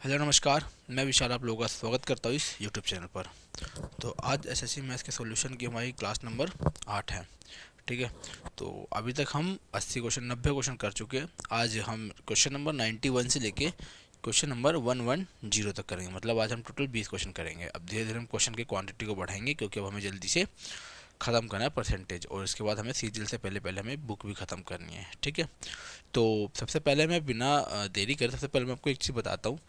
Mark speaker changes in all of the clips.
Speaker 1: Hello नमस्कार। मैं विशाल आप लोगों का स्वागत करता हूँ इस यूट्यूब चैनल पर। तो आज एसएससी मैथ्स के सॉल्यूशन की हमारी क्लास नंबर 8 है। ठीक है। तो अभी तक हम 80 क्वेश्चन 90 क्वेश्चन कर चुके हैं। आज हम क्वेश्चन नंबर 91 से लेके क्वेश्चन नंबर 110 तक करेंगे। मतलब आज हम टोटल 20 क्वेश्चन करेंगे। अब धीरे धीरे हम क्वेश्चन की क्वांटिटी को बढ़ाएंगे क्योंकि अब हमें जल्दी से ख़त्म करना है परसेंटेज, और इसके बाद हमें सीरियल से पहले पहले हमें बुक भी ख़त्म करनी है। ठीक है। तो सबसे पहले मैं बिना देरी करे सबसे पहले मैं आपको एक चीज़ बताता हूँ।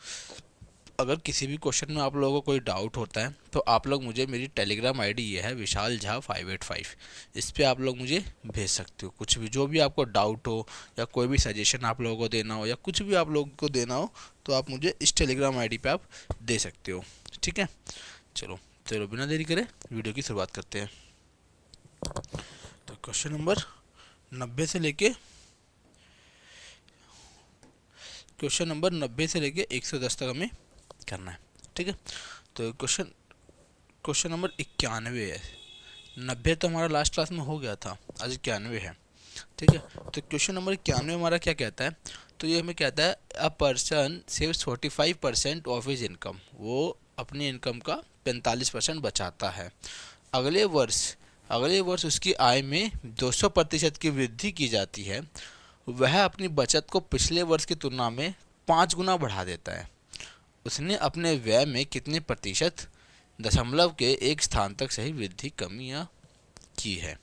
Speaker 1: अगर किसी भी क्वेश्चन में आप लोगों को कोई डाउट होता है तो आप लोग मुझे, मेरी टेलीग्राम आईडी ये है विशाल झा 585, इस पे आप लोग मुझे भेज सकते हो। कुछ भी जो भी आपको डाउट हो या कोई भी सजेशन आप लोगों को देना हो या कुछ भी आप लोगों को देना हो तो आप मुझे इस टेलीग्राम आईडी पे आप दे सकते हो। ठीक है। चलो चलो बिना देरी करे वीडियो की शुरुआत करते हैं। तो क्वेश्चन नंबर 90 से लेके 110 तक हमें करना है। ठीक है। तो क्वेश्चन नंबर 91 है। 90 तो हमारा लास्ट क्लास में हो गया था, आज 91 है। ठीक है। तो क्वेश्चन नंबर 91 हमारा क्या कहता है? तो ये हमें कहता है a person saves 45% of his income. वो अपनी इनकम का 45% बचाता है। अगले वर्ष अगले वर्ष उसकी आय में 200% की वृद्धि की जाती है। वह अपनी बचत को पिछले वर्ष की तुलना में 5 गुना बढ़ा देता है। उसने अपने व्यय में कितने प्रतिशत दशमलव के एक स्थान तक सही वृद्धि कमी या की है?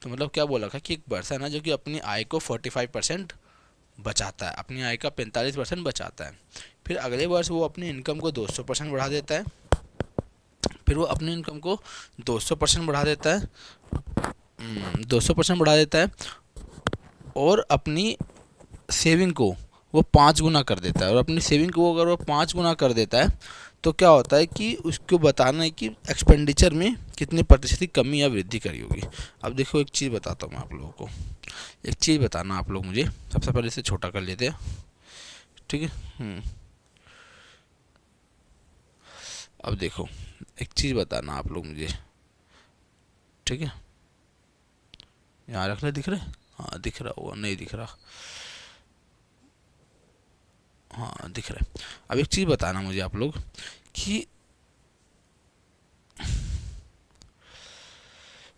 Speaker 1: तो मतलब क्या बोला था कि एक पर्सन है जो कि अपनी आय को 45% बचाता है, अपनी आय का 45% बचाता है। फिर अगले वर्ष वो अपनी इनकम को 200% बढ़ा देता है। फिर वो अपनी इनकम को 200% बढ़ा देता है 200% बढ़ा देता है और अपनी सेविंग को वो 5 गुना कर देता है। और अपनी सेविंग को अगर वो 5 गुना कर देता है तो क्या होता है कि उसको बताना है कि एक्सपेंडिचर में कितने प्रतिशत की कमी या वृद्धि करी होगी। अब देखो एक चीज़ बताता हूँ मैं आप लोगों को, एक चीज़ बताना आप लोग मुझे। सबसे पहले इसे छोटा कर लेते हैं। ठीक है। अब देखो एक चीज़ बताना आप लोग मुझे। ठीक है। यहाँ रख ले, दिख रहा है? हाँ दिख रहा होगा, नहीं दिख रहा? हाँ दिख रहा है। अब एक चीज़ बताना मुझे आप लोग कि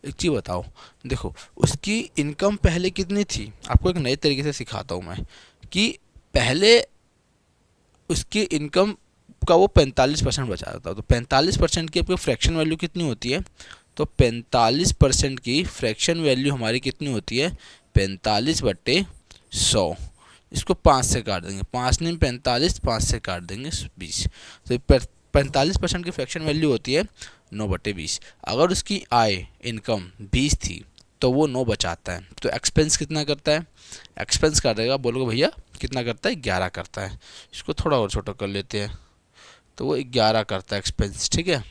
Speaker 1: एक चीज़ बताओ। देखो उसकी इनकम पहले कितनी थी, आपको एक नए तरीके से सिखाता हूँ मैं कि पहले उसकी इनकम का वो 45% बचा था। तो 45% की आपकी फ्रैक्शन वैल्यू कितनी होती है? तो 45% की फ्रैक्शन वैल्यू हमारी कितनी होती है? 45/100। इसको 5 से काट देंगे, 5 नहीं 45, 5 से काट देंगे 20। तो 45% की फ्रैक्शन वैल्यू होती है 9/20। अगर उसकी आय इनकम 20 थी तो वो 9 बचाता है। तो एक्सपेंस कितना करता है? एक्सपेंस कर देगा, बोलोगे भैया कितना करता है? 11 करता है। इसको थोड़ा और छोटा कर लेते हैं, तो वो 11 करता है एक्सपेंस। ठीक है।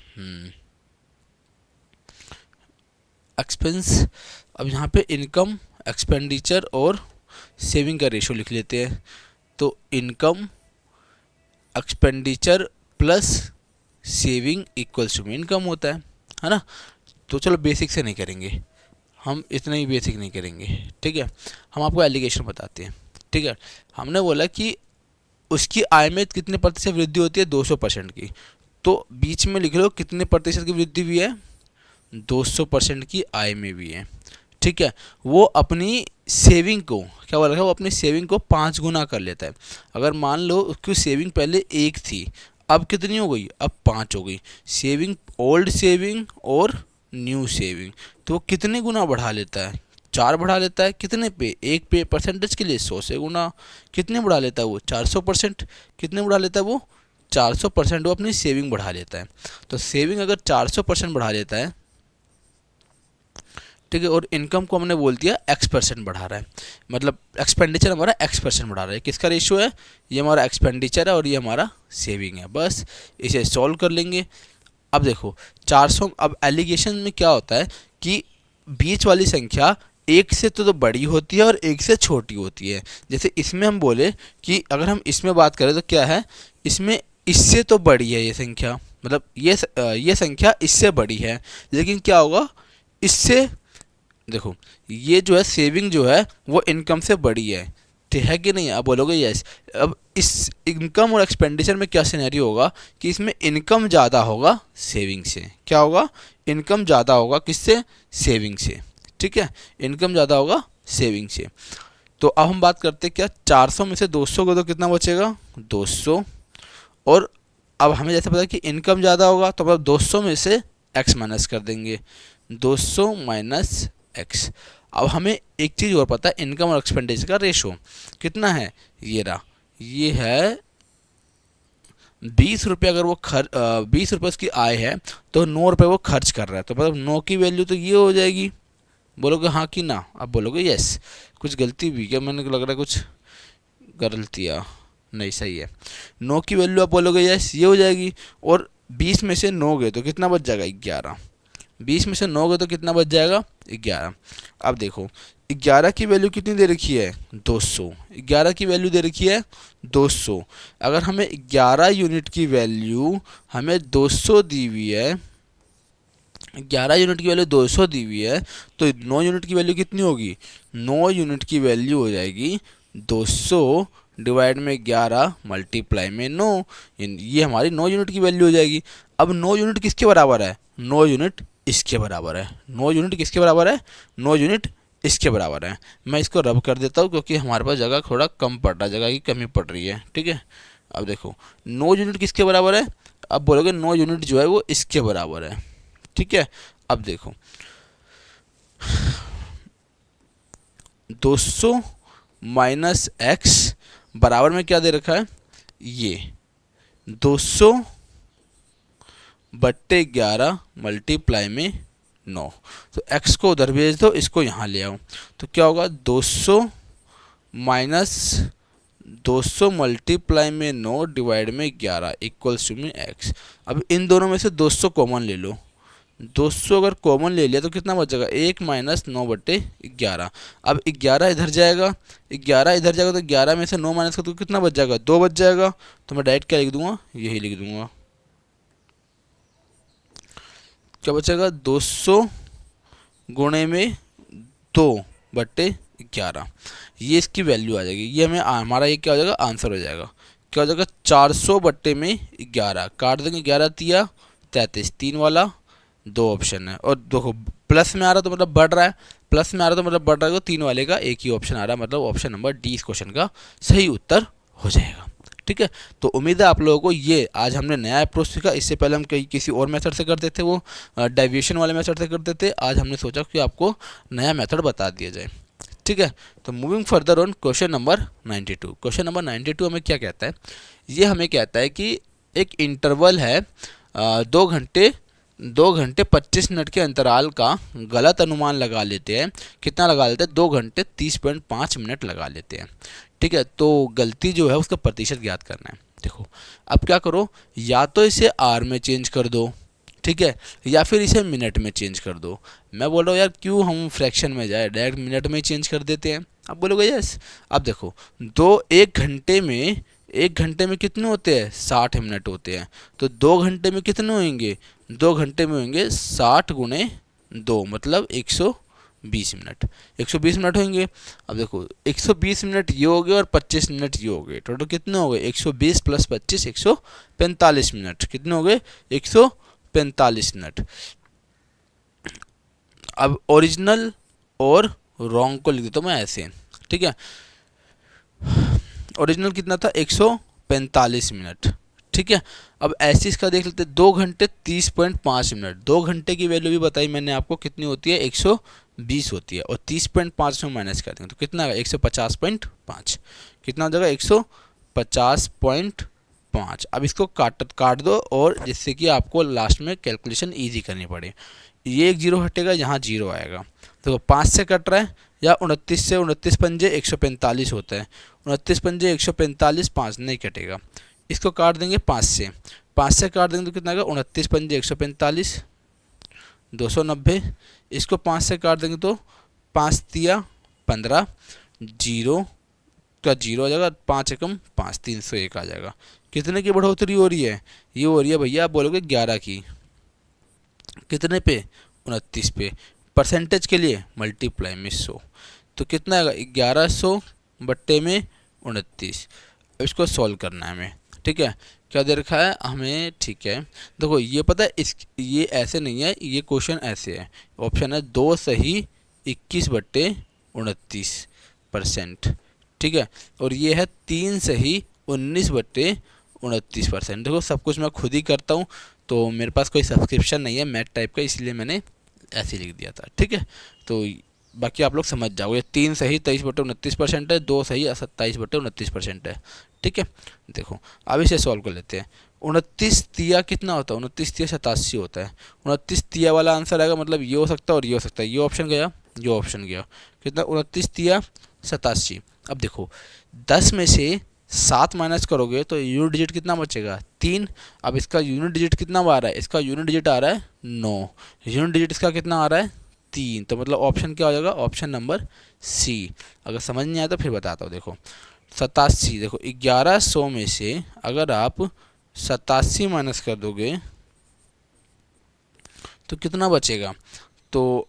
Speaker 1: एक्सपेंस। अब यहाँ पे इनकम, एक्सपेंडिचर और सेविंग का रेशो लिख लेते हैं। तो income, expenditure plus saving equals to income होता है ना? तो चलो बेसिक से नहीं करेंगे, हम इतना ही बेसिक नहीं करेंगे। ठीक है। हम आपको एलिगेशन बताते हैं। ठीक है। हमने बोला कि उसकी आय में कितने प्रतिशत वृद्धि होती है? 200% की। तो बीच में लिख लो कितने प्रतिशत की वृद्धि भी है? 200% की आय में भी है। ठीक है। वो अपनी सेविंग को क्या बोला, वो अपनी सेविंग को 5 गुना कर लेता है। अगर मान लो उसकी सेविंग पहले 1 थी, अब कितनी हो गई? अब 5 हो गई। सेविंग, ओल्ड सेविंग और न्यू सेविंग, तो वो कितने गुना बढ़ा लेता है? 4 बढ़ा लेता है। कितने पे? 1 पे। परसेंटेज के लिए 100 से गुना। कितने बढ़ा लेता है वो? 400%। कितने बढ़ा लेता है वो? 400% वो अपनी सेविंग बढ़ा लेता है। तो सेविंग अगर 400% बढ़ा लेता है, ठीक है, और इनकम को हमने बोल दिया X% बढ़ा रहा है, मतलब एक्सपेंडिचर हमारा X% बढ़ा रहा है। किसका रेशियो है? ये हमारा एक्सपेंडिचर है और ये हमारा सेविंग है। बस इसे सॉल्व कर लेंगे। अब देखो 400, अब एलिगेशन में क्या होता है कि बीच वाली संख्या 1 से तो बड़ी होती है और 1 से छोटी होती है। जैसे इसमें हम बोले कि अगर हम इसमें बात करें तो क्या है, इसमें इससे तो बड़ी है ये संख्या, मतलब ये संख्या इससे बड़ी है। लेकिन क्या होगा इससे, देखो ये जो है सेविंग जो है वो इनकम से बड़ी है, ठीक है कि नहीं? आप बोलोगे यस। अब इस इनकम और एक्सपेंडिचर में क्या सिनेरियो होगा कि इसमें इनकम ज़्यादा होगा सेविंग से। क्या होगा? इनकम ज़्यादा होगा किससे? सेविंग से। ठीक है, इनकम ज़्यादा होगा सेविंग से। तो अब हम बात करते हैं क्या 400 में से 200 को तो कितना बचेगा? 200। और अब हमें जैसे पता है कि इनकम ज़्यादा होगा तो मतलब 200 में से x माइनस कर देंगे, 200 माइनस एक्स। अब हमें एक चीज़ और पता है, इनकम और एक्सपेंडिचर का रेशो कितना है? ये रहा, ये है 20 रुपये। अगर वो 20 रुपये उसकी आय है तो 9 रुपये वो खर्च कर रहा है, तो मतलब 9 की वैल्यू तो ये हो जाएगी। बोलोगे हाँ कि ना? आप बोलोगे यस। कुछ गलती भी क्या? मैंने लग रहा है कुछ गलतियाँ, नहीं सही है। 9 की वैल्यू आप बोलोगे यस, ये हो जाएगी। और 20 में से 9 गए तो कितना बच जाएगा? 11। 20 में से 9 गए तो कितना बच जाएगा? 11। अब देखो 11 की वैल्यू कितनी दे रखी है? 200। 11 की वैल्यू दे रखी है 200। अगर हमें 11 यूनिट की वैल्यू हमें 200 दी हुई है, 11 यूनिट की वैल्यू 200 दी हुई है, तो 9 यूनिट की वैल्यू कितनी होगी? 9 यूनिट की वैल्यू हो जाएगी 200 डिवाइड में 11 मल्टीप्लाई में 9। ये हमारी 9 यूनिट की वैल्यू हो जाएगी। अब 9 यूनिट किसके बराबर है? 9 यूनिट इसके बराबर है। 9 यूनिट किसके बराबर है? 9 यूनिट इसके बराबर है। मैं इसको रब कर देता हूँ क्योंकि हमारे पास जगह थोड़ा कम पड़ रहा है, जगह की कमी पड़ रही है। ठीक है, अब देखो 9 यूनिट किसके बराबर है? अब बोलोगे 9 यूनिट जो है वो इसके बराबर है। ठीक है, अब देखो 200 माइनस एक्स बराबर में क्या दे रखा है? ये 200 बट्टे 11 मल्टीप्लाई में 9। तो x को उधर भेज दो, इसको यहाँ ले आओ, तो क्या होगा? 200 माइनस 200 मल्टीप्लाई में 9 डिवाइड में 11 इक्वल्स टू में x। अब इन दोनों में से 200 कॉमन ले लो। 200 अगर कॉमन ले लिया तो कितना बच जाएगा? 1 माइनस 9 बट्टे 11। अब 11 इधर जाएगा, 11 इधर जाएगा तो 11 में से 9 माइनस कर तो कितना बच जाएगा? 2 बच जाएगा। तो मैं डायरेक्ट क्या लिख दूंगा? यही लिख दूंगा। क्या बचेगा? 200 गुणे में 2 बट्टे 11, ये इसकी वैल्यू आ जाएगी। ये हमें हमारा ये क्या हो जाएगा? आंसर हो जाएगा। क्या हो जाएगा? 400 बट्टे में 11 काट देंगे, 11 तिया 33, 3 वाला 2 ऑप्शन है। और देखो प्लस में आ रहा तो मतलब बढ़ रहा है, प्लस में आ रहा तो मतलब बढ़ रहा है, तो 3 वाले का एक ही ऑप्शन आ रहा है, मतलब ऑप्शन नंबर डी इस क्वेश्चन का सही उत्तर हो जाएगा। ठीक है, तो उम्मीद है आप लोगों को ये आज हमने नया अप्रोच सीखा। इससे पहले हम कहीं किसी और मेथड से करते थे, वो डेविएशन वाले मेथड से करते थे। आज हमने सोचा कि आपको नया मेथड बता दिया जाए। ठीक है, तो moving further on question number 92। Question number 92 हमें क्या कहता है? ये हमें कहता है कि एक इंटरवल है 2 घंटे 25 मिनट के अंतराल का गलत अनुमान लगा लेते हैं। कितना लगा लेते हैं? 2 घंटे 30.5 मिनट लगा लेते हैं। ठीक है, तो गलती जो है उसका प्रतिशत ज्ञात करना है। देखो अब क्या करो, या तो इसे आर में चेंज कर दो, ठीक है, या फिर इसे मिनट में चेंज कर दो। मैं बोल रहा हूँ यार क्यों हम फ्रैक्शन में जाए, डायरेक्ट मिनट में चेंज कर देते हैं। आप बोलोगे यस। अब देखो एक घंटे में कितने होते हैं? 60 मिनट होते हैं। तो 2 घंटे में कितने होंगे? 2 घंटे में होंगे 60 गुणे 2 मतलब 120 मिनट। 120 मिनट होंगे। अब देखो 120 मिनट ये हो गए और 25 मिनट ये हो गए, टोटल कितने हो गए? 120 प्लस 25 145 मिनट। कितने हो गए? 145 मिनट। अब ओरिजिनल और रॉन्ग को लिख देता हूँ मैं ऐसे। ठीक है, ओरिजिनल कितना था? 145 मिनट। ठीक है, अब ऐसे इसका देख लेते हैं 2 घंटे 30.5 मिनट। 2 घंटे की वैल्यू भी बताई मैंने आपको कितनी होती है? 120 होती है, और 30.5 में माइनस कर देंगे तो कितना आएगा? 150.5। कितना हो जाएगा? 150.5। अब इसको काट दो, और जिससे कि आपको लास्ट में कैलकुलेशन ईजी करनी पड़े। ये एक जीरो हटेगा, यहाँ जीरो आएगा। तो 5 से कट रहा है, या 29 से, 29 पंजे 145 होता है, 29 पंजे 145, 5 नहीं कटेगा। इसको काट देंगे 5 से, 5 से काट देंगे तो कितना आएगा? 29 पंजे 145, 290। इसको 5 से काट देंगे तो 5 तिया 15, जीरो का जीरो आ जाएगा, 5 एकम 5, 301 आ जाएगा। कितने की बढ़ोतरी हो रही है? ये हो रही है भैया, आप बोलोगे 11 की। कितने पे? 29 पे। परसेंटेज के लिए मल्टीप्लाई में 100, तो कितना आएगा? 1100 बट्टे में 29। इसको सॉल्व करना है हमें, ठीक है। क्या दे रखा है हमें, ठीक है। देखो ये पता है ये ऐसे नहीं है, ये क्वेश्चन ऐसे है। ऑप्शन है 2 सही 21/29%, ठीक है। और ये है 3 सही 19/29%। देखो सब कुछ मैं खुद ही करता हूँ, तो मेरे पास कोई सब्सक्रिप्शन नहीं है मैथ टाइप का, इसलिए मैंने ऐसे लिख दिया था, ठीक है। तो बाकी आप लोग समझ जाओगे। 3 सही 23/29% है, 2 सही 27/29% है, ठीक है। देखो अब इसे सॉल्व कर लेते हैं। 29 तिया कितना होता है, 29 तिया 87 होता है। 29 तिया वाला आंसर आएगा, मतलब ये हो सकता है और ये हो सकता है। ये ऑप्शन गया, ये ऑप्शन गया, कितना 29 तिया 87। अब देखो 10 में से 7 माइनस करोगे तो यूनिट डिजिट कितना बचेगा, 3। अब इसका यूनिट डिजिट कितना आ रहा है, इसका यूनिट डिजिट आ रहा है 9, यूनिट डिजिट इसका कितना आ रहा है 3। तो मतलब ऑप्शन क्या हो जाएगा, ऑप्शन नंबर सी। अगर समझ नहीं आया तो फिर बताता हूँ। देखो 87, देखो 1100 में से अगर आप 87 माइनस कर दोगे तो कितना बचेगा, तो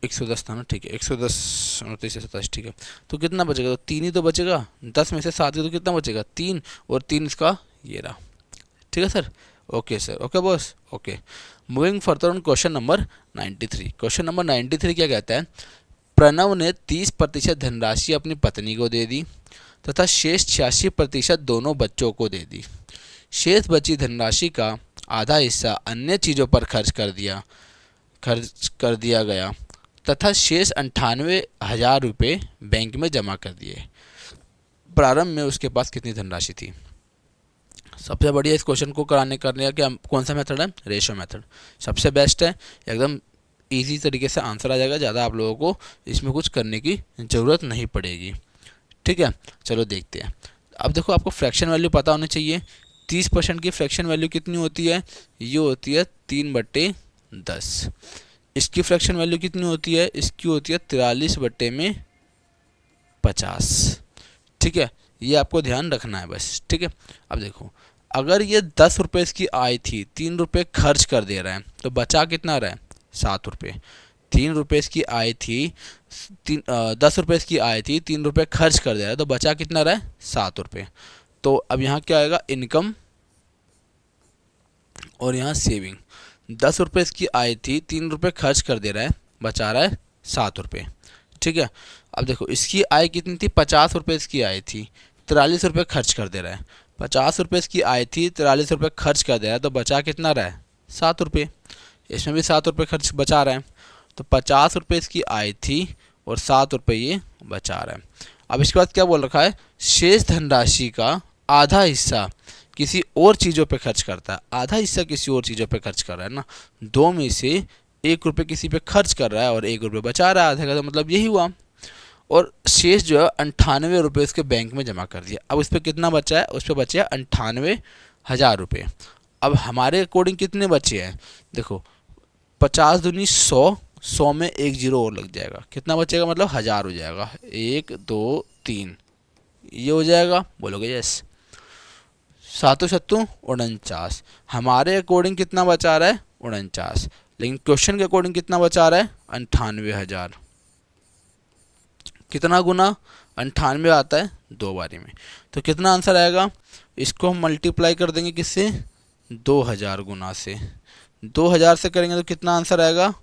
Speaker 1: 110 था ना, ठीक है। 110 29 27, ठीक है। तो कितना बचेगा, तो 3 ही तो बचेगा। 10 में से 7 तो कितना बचेगा 3, और 3 इसका ये रहा, ठीक है sir. Okay sir, okay boss, okay. Moving further on question number 93। Question number 93 क्या कहता है, प्रणव ने 30% धनराशि अपनी पत्नी को दे दी तथा शेष 86% दोनों बच्चों को दे दी। शेष बची धनराशि का आधा हिस्सा अन्य चीज़ों पर खर्च कर दिया गया तथा शेष 98,000 रुपये बैंक में जमा कर दिए। प्रारंभ में उसके पास कितनी धनराशि थी। सबसे बढ़िया इस क्वेश्चन को करने का क्या कौन सा मेथड है, रेशो मेथड सबसे बेस्ट है। एकदम इजी तरीके से आंसर आ जाएगा, ज़्यादा आप लोगों को इसमें कुछ करने की ज़रूरत नहीं पड़ेगी, ठीक है। चलो देखते हैं। अब देखो आपको फ्रैक्शन वैल्यू पता होनी चाहिए। 30% की फ्रैक्शन वैल्यू कितनी होती है, ये होती है 3/10। इसकी फ्रैक्शन वैल्यू कितनी होती है, इसकी होती है 43/50, ठीक है। ये आपको ध्यान रखना है बस, ठीक है। अब देखो अगर ये 10 रुपये इसकी आय थी, 3 रुपये खर्च कर दे रहा है, तो बचा कितना रहा है 7 रुपये। 3 रुपये इसकी आय थी, 10 रुपये इसकी आय थी, 3 रुपये खर्च कर दे रहा है, तो बचा कितना रहा है 7 रुपये। तो अब यहाँ क्या आएगा, इनकम और यहाँ सेविंग। 10 रुपये इसकी आय थी, 3 रुपये खर्च कर दे रहा है, बचा रहा है 7 रुपये, ठीक है। अब देखो इसकी आय कितनी थी, 50 रुपये इसकी आय थी, 43 रुपये खर्च कर दे रहा है। 50 रुपये इसकी आय थी, 43 रुपये खर्च कर दे रहा है, तो बचा कितना रहा है 7 रुपये। इसमें भी 7 रुपये खर्च बचा रहा है, तो 50 रुपये इसकी आय थी और 7 रुपये ये बचा रहा है। अब इसके बाद क्या बोल रखा है, शेष धनराशि का आधा हिस्सा किसी और चीज़ों पे खर्च करता है। आधा हिस्सा किसी और चीज़ों पे खर्च कर रहा है ना, 2 में से 1 रुपये किसी पे खर्च कर रहा है और 1 रुपये बचा रहा है आधे का, तो मतलब यही हुआ। और शेष जो है 98 रुपये उसके बैंक में जमा कर दिया। अब उस पर कितना बचा है, उस पर बचे हैं 98,000 रुपये। अब हमारे अकॉर्डिंग कितने बचे हैं, देखो 50 दूनी 100, 100 में 1 जीरो और लग जाएगा, कितना बचेगा, मतलब 1000 हो जाएगा। 1 2 3 ये हो जाएगा, बोलोगे यस। 7 7 49, हमारे अकॉर्डिंग कितना बचा रहा है 49, लेकिन क्वेश्चन के अकॉर्डिंग कितना बचा रहा है 98,000। कितना गुना 98 आता है 2 बारी में, तो कितना आंसर आएगा, इसको हम मल्टीप्लाई कर देंगे किससे, 2000 गुना से। 2000 से करेंगे तो कितना आंसर आएगा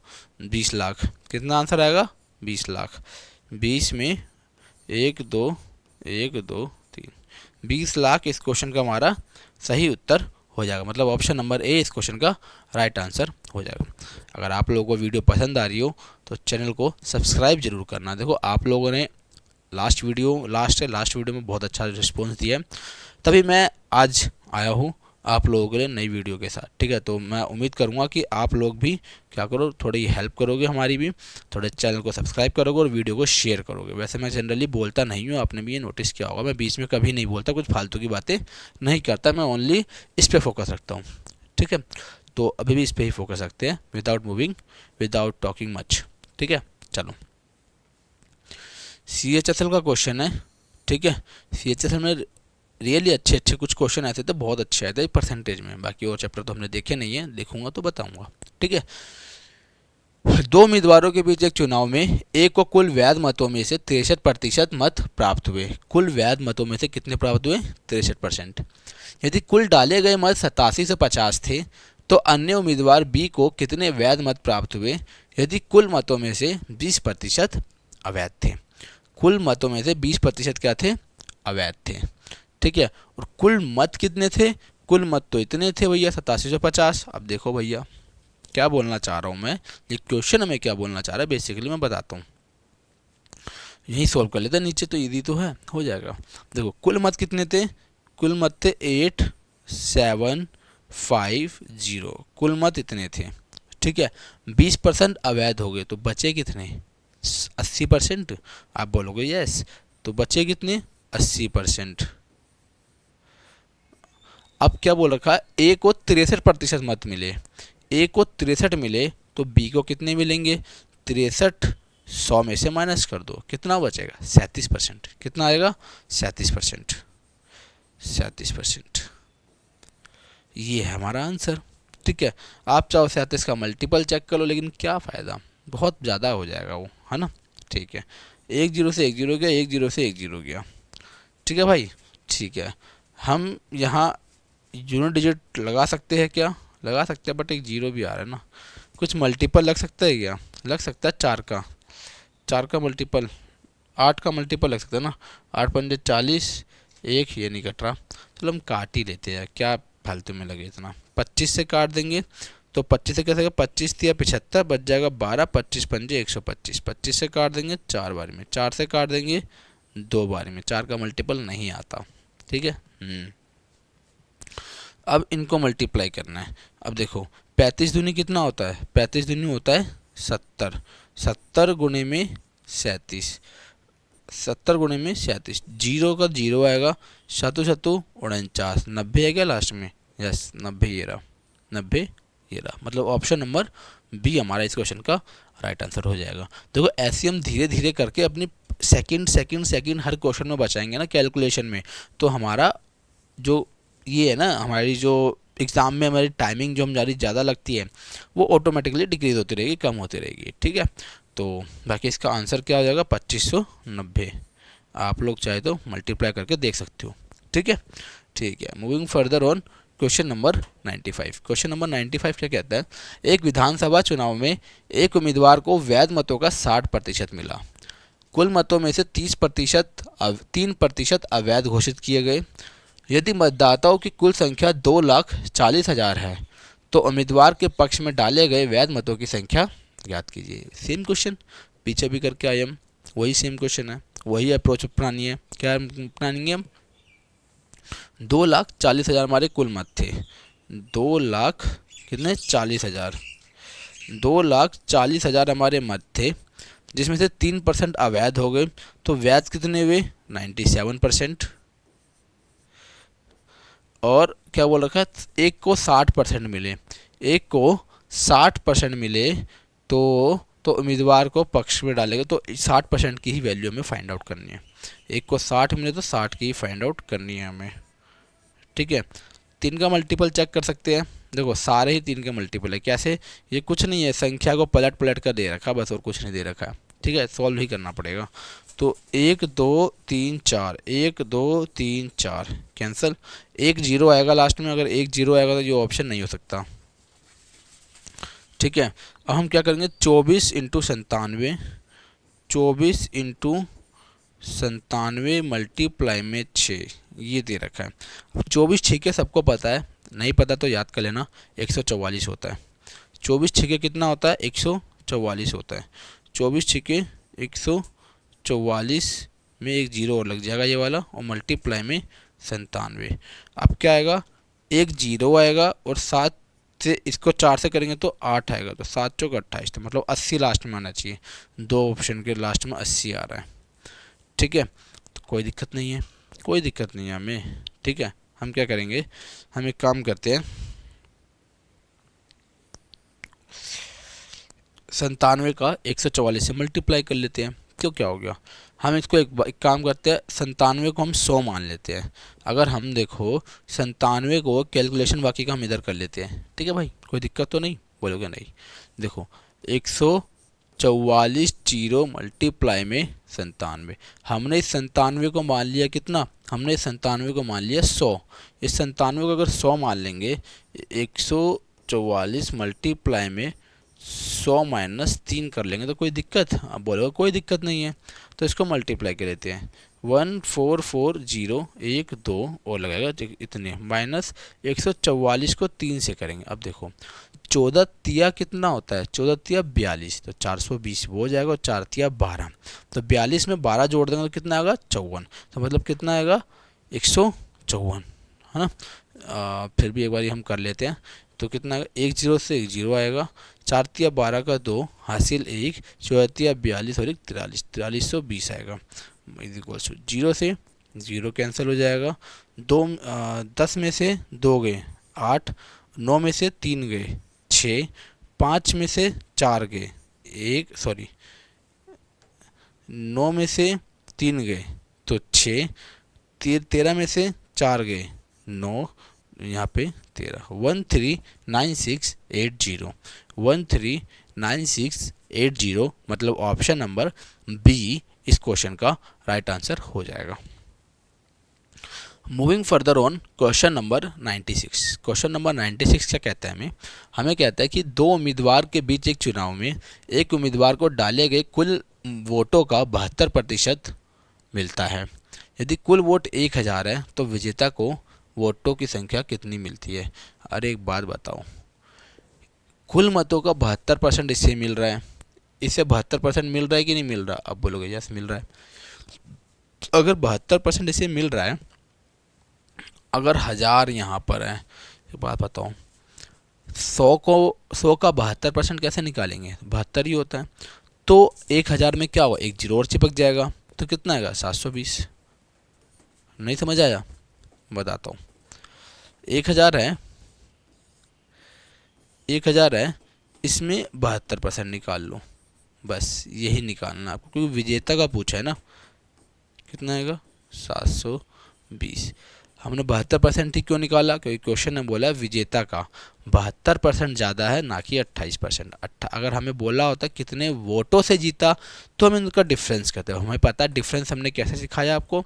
Speaker 1: 20 लाख। कितना आंसर आएगा 20 लाख। 20 में 1 2 1 2 3 20 लाख इस क्वेश्चन का हमारा सही उत्तर हो जाएगा, मतलब ऑप्शन नंबर ए इस क्वेश्चन का राइट आंसर हो जाएगा। अगर आप लोगों को वीडियो पसंद आ रही हो तो चैनल को सब्सक्राइब जरूर करना। देखो आप लोगों ने लास्ट वीडियो में बहुत अच्छा रिस्पॉन्स दिया है, तभी मैं आज आया हूँ आप लोगों के लिए नई वीडियो के साथ, ठीक है। तो मैं उम्मीद करूँगा कि आप लोग भी क्या करो, थोड़ी हेल्प करोगे हमारी भी, थोड़े चैनल को सब्सक्राइब करोगे और वीडियो को शेयर करोगे। वैसे मैं जनरली बोलता नहीं हूँ, आपने भी ये नोटिस किया होगा, मैं बीच में कभी नहीं बोलता, कुछ फालतू की बातें नहीं करता, मैं ओनली इस पर फोकस रखता हूँ, ठीक है। तो अभी भी इस पर ही फोकस रखते हैं, without moving, without talking much, ठीक है। चलो CHSL का क्वेश्चन है, ठीक है। CHSL में रियली अच्छे कुछ क्वेश्चन आए थे, बहुत अच्छे आए थे परसेंटेज में। बाकी और चैप्टर तो हमने देखे नहीं है, देखूंगा तो बताऊंगा, ठीक है। दो उम्मीदवारों के बीच एक चुनाव में ए को कुल वैध मतों में से 63% मत प्राप्त हुए। कुल वैध मतों में से कितने प्राप्त हुए? 63%। यदि कुल डाले गए मत 87 से 50 थे तो अन्य उम्मीदवार बी को कितने वैध मत प्राप्त हुए यदि कुल मतों में से 20% अवैध थे? कुल मतों में से 20% क्या थे? अवैध थे। ठीक है, और कुल मत कितने थे? कुल मत तो इतने थे भैया 87 से 50। अब देखो भैया क्या बोलना चाह रहा हूँ मैं, ये क्वेश्चन हमें क्या बोलना चाह रहा है बेसिकली मैं बताता हूँ। यही सॉल्व कर लेते हैं, नीचे तो इजी तो है, हो जाएगा। देखो कुल मत कितने थे? कुल मत थे 8750। कुल मत इतने थे। ठीक है, 20% अवैध हो गए तो बचे कितने? 80%। आप बोलोगे यस, तो बचे कितने? 80%। अब क्या बोल रखा है? ए को 63% मत मिले, ए को 63 मिले तो बी को कितने मिलेंगे? 63 100 में से माइनस कर दो, कितना बचेगा? 37%। कितना आएगा? 37%। 37%, ये है हमारा आंसर। ठीक है, आप चाहो 37 का मल्टीपल चेक कर लो, लेकिन क्या फ़ायदा, बहुत ज़्यादा हो जाएगा वो, है ना। ठीक है, एक जीरो से एक जीरो गया, एक जीरो से एक जीरो गया। ठीक है भाई, ठीक है। हम यहाँ यूनिट डिजिट लगा सकते हैं क्या? लगा सकते हैं, बट एक जीरो भी आ रहा है ना। कुछ मल्टीपल लग सकता है क्या? लग सकता है 4 का, 4 का मल्टीपल, 8 का मल्टीपल लग सकता है ना। 8 पंजे 40, एक ये नहीं कट रहा, चलो हम काट ही लेते हैं, क्या फालतू में लगे इतना। 25 से काट देंगे तो 25 से कैसे? 25 दिया 75, बच जाएगा 12, 25 पंजे 125। 25 से काट देंगे 4 बार में, 4 से काट देंगे 2 बार में, 4 का मल्टीपल नहीं आता। ठीक है। अब इनको मल्टीप्लाई करना है। अब देखो 35 दूनी कितना होता है? 35 दूनी होता है 70। 70 गुणे में 37, 70 गुणे में 37, जीरो का जीरो आएगा, शतु शतु 49, 90 है क्या लास्ट में? यस 90, ये रहा 90, ये रहा। मतलब ऑप्शन नंबर बी हमारा इस क्वेश्चन का राइट आंसर हो जाएगा। देखो ऐसे हम धीरे धीरे करके अपनी सेकंड सेकंड सेकंड हर क्वेश्चन में बचाएंगे ना कैलकुलेशन में, तो हमारा जो ये है ना, हमारी जो एग्ज़ाम में हमारी टाइमिंग जो हमारी ज़्यादा लगती है वो ऑटोमेटिकली डिक्रीज होती रहेगी, कम होती रहेगी। ठीक है, तो बाकी इसका आंसर क्या हो जाएगा? 2590। आप लोग चाहे तो मल्टीप्लाई करके देख सकते हो। ठीक है, ठीक है। Moving further on, question number 95। Question number 95 क्या कहता है? एक विधानसभा चुनाव में एक उम्मीदवार को वैध मतों का 60% मिला। कुल मतों में से 3% अवैध घोषित किए गए। यदि मतदाताओं की कुल संख्या 2,40,000 है तो उम्मीदवार के पक्ष में डाले गए वैध मतों की संख्या ज्ञात कीजिए। सेम क्वेश्चन पीछे भी करके आए हम, वही सेम क्वेश्चन है, वही अप्रोच अपनानी है। क्या अपनाएंगे हम? 2,40,000 हमारे कुल मत थे, 2,00,000 कितने? 40,000। 2,40,000 हमारे मत थे, जिसमें से 3% अवैध हो गए, तो वैध कितने हुए? 97%। और क्या बोल रखा है? एक को 60% मिले, एक को 60% मिले तो उम्मीदवार को पक्ष में डालेगा, तो 60% की ही वैल्यू हमें फाइंड आउट करनी है। एक को 60 मिले तो 60 की ही फाइंड आउट करनी है हमें। ठीक है, 3 का मल्टीपल चेक कर सकते हैं। देखो सारे ही 3 के मल्टीपल है। कैसे? ये कुछ नहीं है, संख्या को पलट पलट कर दे रखा बस, और कुछ नहीं दे रखा है। ठीक है, सॉल्व ही करना पड़ेगा। तो 1 2 3 4, 1 2 3 4 कैंसिल, एक जीरो आएगा लास्ट में। अगर एक जीरो आएगा तो ये ऑप्शन नहीं हो सकता। ठीक है, अब हम क्या करेंगे? 24 इंटू 97, 24 इंटू 97 मल्टीप्लाई में 6, ये दे रखा है। अब 24 छीके सबको पता है, नहीं पता तो याद कर लेना, 144 होता है। 24 छीके कितना होता है? 144 होता है। 24 छीके 144 में एक जीरो और लग जाएगा ये वाला, और मल्टीप्लाई में 97। अब क्या आएगा? एक जीरो आएगा, और 7 से इसको 4 से करेंगे तो 8 आएगा, तो 7 चौक 28, तो मतलब 80 लास्ट में आना चाहिए। दो ऑप्शन के लास्ट में 80 आ रहा है। ठीक है, तो कोई दिक्कत नहीं है, कोई दिक्कत नहीं है हमें। ठीक है, हम क्या करेंगे? हम एक काम करते हैं, 97 का 144 से मल्टीप्लाई कर लेते हैं। क्यों, क्या हो गया? हम इसको एक काम करते हैं, 97 को हम 100 मान लेते हैं। अगर हम देखो 97 को कैलकुलेशन बाकी का हम इधर कर लेते हैं। ठीक है भाई, कोई दिक्कत तो नहीं? बोलोगे नहीं? देखो 144 जीरो मल्टीप्लाई में 97। हमने इस 97 को मान लिया कितना, हमने इस 97 को मान लिया 100। इस 97 को अगर 100 मान लेंगे, 144 मल्टीप्लाई में 100 माइनस 3 कर लेंगे तो कोई दिक्कत, अब बोलोगे कोई दिक्कत नहीं है, तो इसको मल्टीप्लाई कर लेते हैं। 1440 1 2 और लगाएगा इतने, माइनस 144 को 3 से करेंगे। अब देखो 14 तिया कितना होता है, 14 तिया 42, तो 420 वो हो जाएगा, और 4 तिया 12, तो 42 में 12 जोड़ देंगे तो कितना आएगा 54, तो मतलब कितना आएगा 154, है ना। फिर भी एक बार हम कर लेते हैं, तो कितना आएगा, 1 जीरो से 1 जीरो आएगा, 4 तिया 12 का 2 हासिल 1, 14 तिया 42 और 1 43, 4320 आएगा। इज इक्वल टू 0 से 0 कैंसिल हो जाएगा, 10 में से 2 गए 8, 9 में से 3 गए 6, 5 में से 4 गए 9 में से 3 गए तो 6, 13 में से 4 गए 9, यहाँ पे 13, 139680, 139680 मतलब ऑप्शन नंबर बी इस क्वेश्चन का राइट आंसर हो जाएगा। Moving further on question number 96। Question number 96 क्या कहता है, हमें कहता है कि दो उम्मीदवार के बीच एक चुनाव में एक उम्मीदवार को डाले गए कुल वोटों का 72% मिलता है। यदि कुल वोट 1000 है तो विजेता को वोटों की संख्या कितनी मिलती है। अरे एक बात बताओ, कुल मतों का 72% इससे मिल रहा है, इससे 72% मिल रहा है कि नहीं मिल रहा। अब बोलोगे यस मिल रहा है। अगर 72% इसे मिल रहा है, अगर 1000 यहाँ पर है, एक बात बताओ 100 का 72% कैसे निकालेंगे, 72 ही होता है, तो 1000 में क्या होगा, एक जीरो और चिपक जाएगा, तो कितना आएगा 720। नहीं समझ आया, बताता हूँ। 1000 है, 1000 है, इसमें 72% निकाल लो, बस यही निकालना आपको, क्योंकि विजेता का पूछा है ना। कितना आएगा 720। हमने 72% ही क्यों निकाला, क्योंकि क्वेश्चन ने बोला विजेता का 72% ज़्यादा है ना कि 28%। अगर हमें बोला होता कितने वोटों से जीता तो हम इनका डिफरेंस करते हैं। हमें पता है डिफरेंस हमने कैसे सिखाया आपको,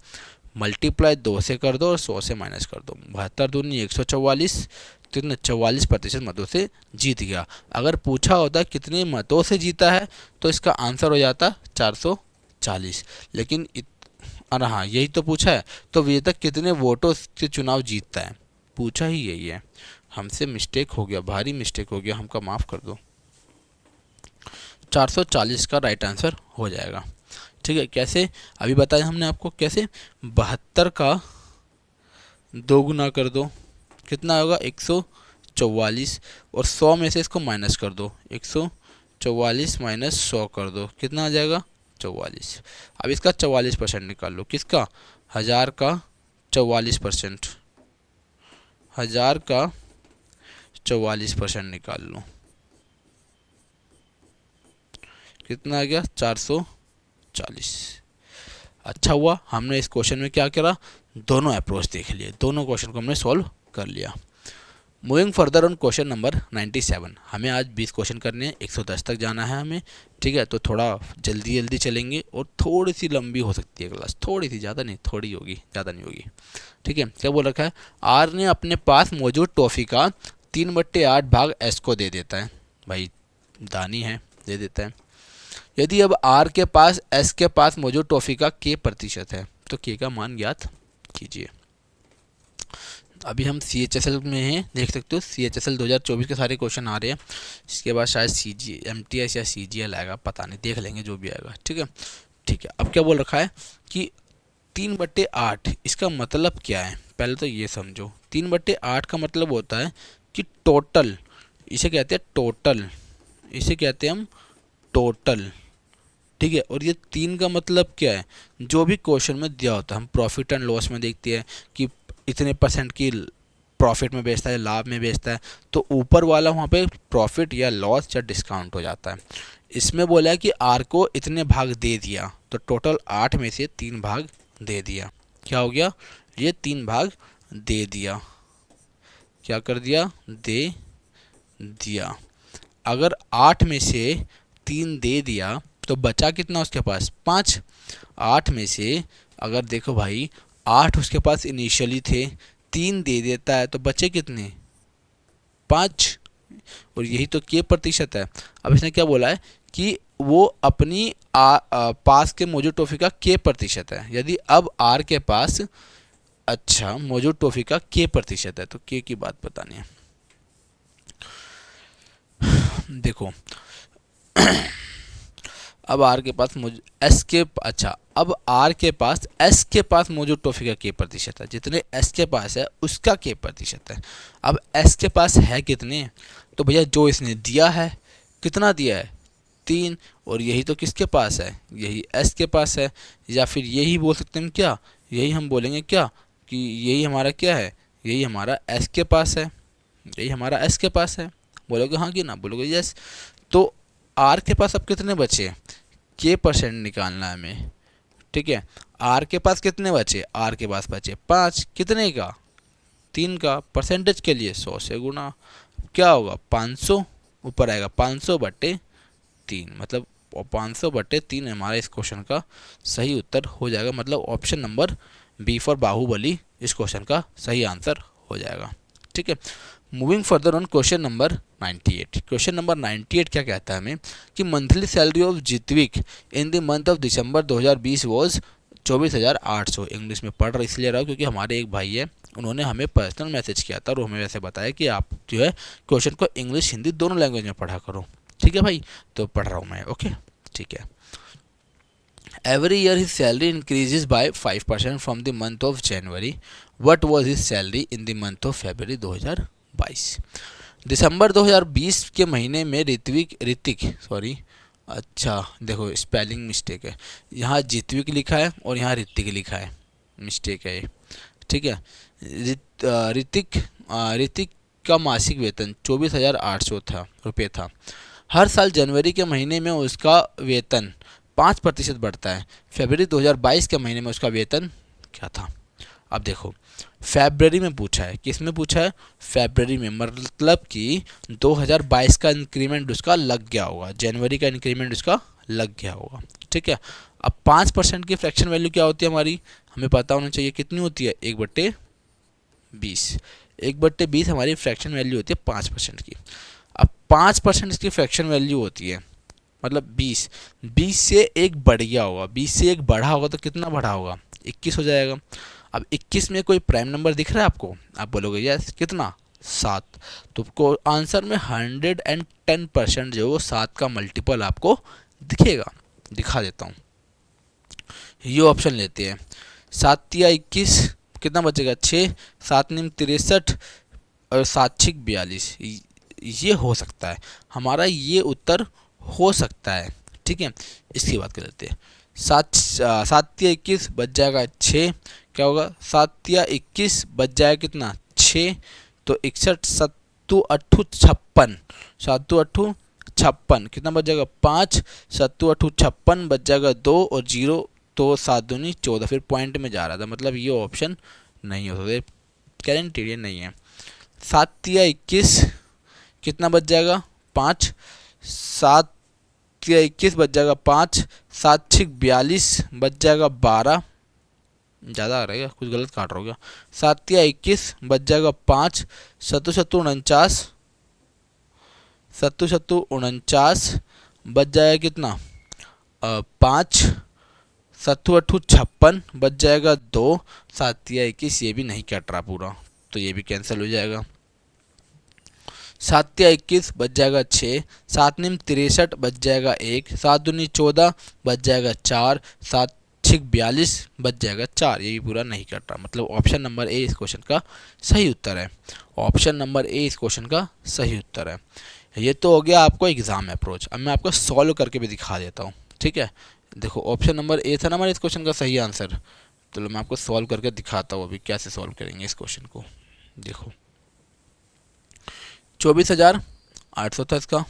Speaker 1: मल्टीप्लाई 2 से कर दो और 100 से माइनस कर दो, 72 दूनी 144, तो 44% मतों से जीत गया। अगर पूछा होता कितने मतों से जीता है तो इसका आंसर हो जाता 440, लेकिन अरे हाँ यही तो पूछा है, तो विजेता कितने वोटों से चुनाव जीतता है, पूछा ही यही है। हमसे मिस्टेक हो गया, भारी मिस्टेक हो गया, हमका माफ़ कर दो। 440 का राइट आंसर हो जाएगा। ठीक है, कैसे अभी बताया हमने आपको, कैसे 72 का 2 गुना कर दो, कितना होगा 144, और 100 में से इसको माइनस कर दो, 144 माइनस 100 कर दो, कितना आ जाएगा 44। अब इसका 44% निकाल लो, किसका 1000 का 44%, 1000 का 44% निकाल लो, कितना आ गया 440। अच्छा हुआ हमने इस क्वेश्चन में क्या करा, दोनों अप्रोच देख लिए, दोनों क्वेश्चन को हमने सॉल्व कर लिया। Moving further on question number 97। हमें आज 20 क्वेश्चन करने हैं, 110 तक जाना है हमें। ठीक है, तो थोड़ा जल्दी जल्दी चलेंगे और थोड़ी सी लंबी हो सकती है क्लास, थोड़ी सी, ज़्यादा नहीं, थोड़ी होगी, ज़्यादा नहीं होगी। ठीक है, क्या बोल रखा है, आर ने अपने पास मौजूद टॉफ़ी का 3/8 भाग एस को दे देता है। भाई दानी है, दे देता है। यदि अब आर के पास एस के पास मौजूद टॉफ़ी का के प्रतिशत है तो के का मान ज्ञात कीजिए। अभी हम CHSL में हैं, देख सकते हो CHSL 2024 के सारे क्वेश्चन आ रहे हैं। इसके बाद शायद MTS या CGL आएगा, पता नहीं, देख लेंगे जो भी आएगा। ठीक है, ठीक है। अब क्या बोल रखा है कि 3/8, इसका मतलब क्या है, पहले तो ये समझो। 3/8 का मतलब होता है कि टोटल, इसे कहते हैं टोटल, इसे कहते हैं हम टोटल। ठीक है, और ये 3 का मतलब क्या है, जो भी क्वेश्चन में दिया होता है, हम प्रॉफिट एंड लॉस में देखते हैं कि इतने % की प्रॉफिट में बेचता है, लाभ में बेचता है, तो ऊपर वाला वहाँ पे प्रॉफिट या लॉस या डिस्काउंट हो जाता है। इसमें बोला है कि आर को इतने भाग दे दिया, तो टोटल 8 में से 3 भाग दे दिया। क्या हो गया, ये 3 भाग दे दिया, क्या कर दिया, दे दिया। अगर 8 में से 3 दे दिया तो बचा कितना उसके पास 5। 8 में से अगर देखो भाई 8 उसके पास इनिशियली थे, 3 दे देता है तो बचे कितने 5। और यही तो के प्रतिशत है। अब इसने क्या बोला है कि वो अपनी पास के मौजूद टॉफी का के प्रतिशत है। यदि अब आर के पास अच्छा मौजूद टॉफी का के प्रतिशत है तो के की बात बतानी है। देखो अब आर के पास एस के अच्छा अब आर के पास एस के पास मौजूद टॉफी का के प्रतिशत है। जितने एस के पास है उसका के प्रतिशत है। अब एस के पास है कितने, तो भैया जो इसने दिया है कितना दिया है 3, और यही तो किसके पास है, यही एस के पास है। या फिर यही बोल सकते हैं क्या, यही हम बोलेंगे क्या कि यही हमारा क्या है, यही हमारा एस के पास है, यही हमारा एस के पास है। बोलोगे हाँ कि ना, बोलोगे यस। तो आर के पास अब कितने बचे, के परसेंट निकालना है हमें, ठीक है। आर के पास कितने बचे, आर के पास बचे 5, कितने का 3 का, परसेंटेज के लिए 100 से गुना क्या होगा 500, ऊपर आएगा 500/3, मतलब 500/3 हमारा इस क्वेश्चन का सही उत्तर हो जाएगा। मतलब option number B for Baahubali इस क्वेश्चन का सही आंसर हो जाएगा, ठीक है। Moving further on question number 98। Question number 98 क्या कहता है हमें कि monthly salary of Jitvik in the month of December 2020 was 24,800। English में पढ़ इसलिए रहा हूँ क्योंकि हमारे एक भाई है, उन्होंने हमें पर्सनल मैसेज किया था और हमें वैसे बताया कि आप जो है क्वेश्चन को इंग्लिश हिंदी दोनों लैंग्वेज में पढ़ा करो, ठीक है भाई। तो पढ़ रहा हूँ मैं, ओके ठीक है। Every year his salary increases by 5% from the month of January. What was his salary in the month of February 2022? दिसंबर 2020 के महीने में ऋतिक अच्छा देखो स्पेलिंग मिस्टेक है, यहाँ जितविक लिखा है और यहाँ ऋतिक लिखा है, मिस्टेक है ये, ठीक है। ऋतिक का मासिक वेतन 24,800 रुपये था। हर साल जनवरी के महीने में उसका वेतन 5% बढ़ता है। फरवरी 2022 के महीने में उसका वेतन क्या था। अब देखो फरवरी में पूछा है, किस में पूछा है, फरवरी में, मतलब कि 2022 का इंक्रीमेंट उसका लग गया होगा, जनवरी का इंक्रीमेंट उसका लग गया होगा, ठीक है। अब 5% की फ्रैक्शन वैल्यू क्या होती है हमारी, हमें पता होना चाहिए कितनी होती है 1/20। 1/20 हमारी फ्रैक्शन वैल्यू होती है 5% की। अब 5% इसकी फ्रैक्शन वैल्यू होती है, मतलब 20 से एक बढ़ गया होगा, 20 से एक बढ़ा होगा तो कितना बढ़ा होगा 21 हो जाएगा। अब 21 में कोई प्राइम नंबर दिख रहा है आपको, आप बोलोगे यस, कितना 7। तो आपको आंसर में 110% जो वो 7 का मल्टीपल आपको दिखेगा। दिखा देता हूँ, ये ऑप्शन लेते हैं 7 या 21 कितना बचेगा 6, 7 नीम 63 और 7 6 42। ये हो सकता है हमारा, ये उत्तर हो सकता है, ठीक है। इसकी बात कर लेते हैं, 7 या 21 बच जाएगा 6, क्या होगा 7 या 21 बच जाएगा कितना 6, तो 61 7 8 56, 7 8 56 कितना बच जाएगा 5, 7 8 56 बच जाएगा 2 और 0, तो 7 दूनी 14। फिर पॉइंट में जा रहा था, मतलब ये ऑप्शन नहीं हो सकता, गारंटी नहीं है। 7 या 21 कितना बच जाएगा 5, 7 या 21 बच जाएगा 5, 7 6 42 बच जाएगा 12, ज़्यादा आ रहेगा कुछ गलत काट रहा होगा। 7 या 21 बच जाएगा 5, 7 7 49, 7 7 49 बच जाएगा कितना 5, 7 8 56 बच जाएगा 2, 7 या 21 ये भी नहीं कट रहा पूरा, तो ये भी कैंसिल हो जाएगा। 7 या 21 बच जाएगा 6, 7 नीम 63 बच जाएगा 1, 7 दूनी 14 बच जाएगा 4, 7 6 42 बच जाएगा 4। ये भी पूरा नहीं कट रहा, मतलब ऑप्शन नंबर ए इस क्वेश्चन का सही उत्तर है। ऑप्शन नंबर ए इस क्वेश्चन का सही उत्तर है। ये तो हो गया आपको एग्जाम अप्रोच। अब मैं आपको सॉल्व करके भी दिखा देता हूँ, ठीक है। देखो ऑप्शन नंबर ए था ना हमारे इस क्वेश्चन का सही आंसर, तो मैं आपको सॉल्व करके दिखाता हूँ अभी कैसे सॉल्व करेंगे इस क्वेश्चन को। देखो 24,800 था इसका,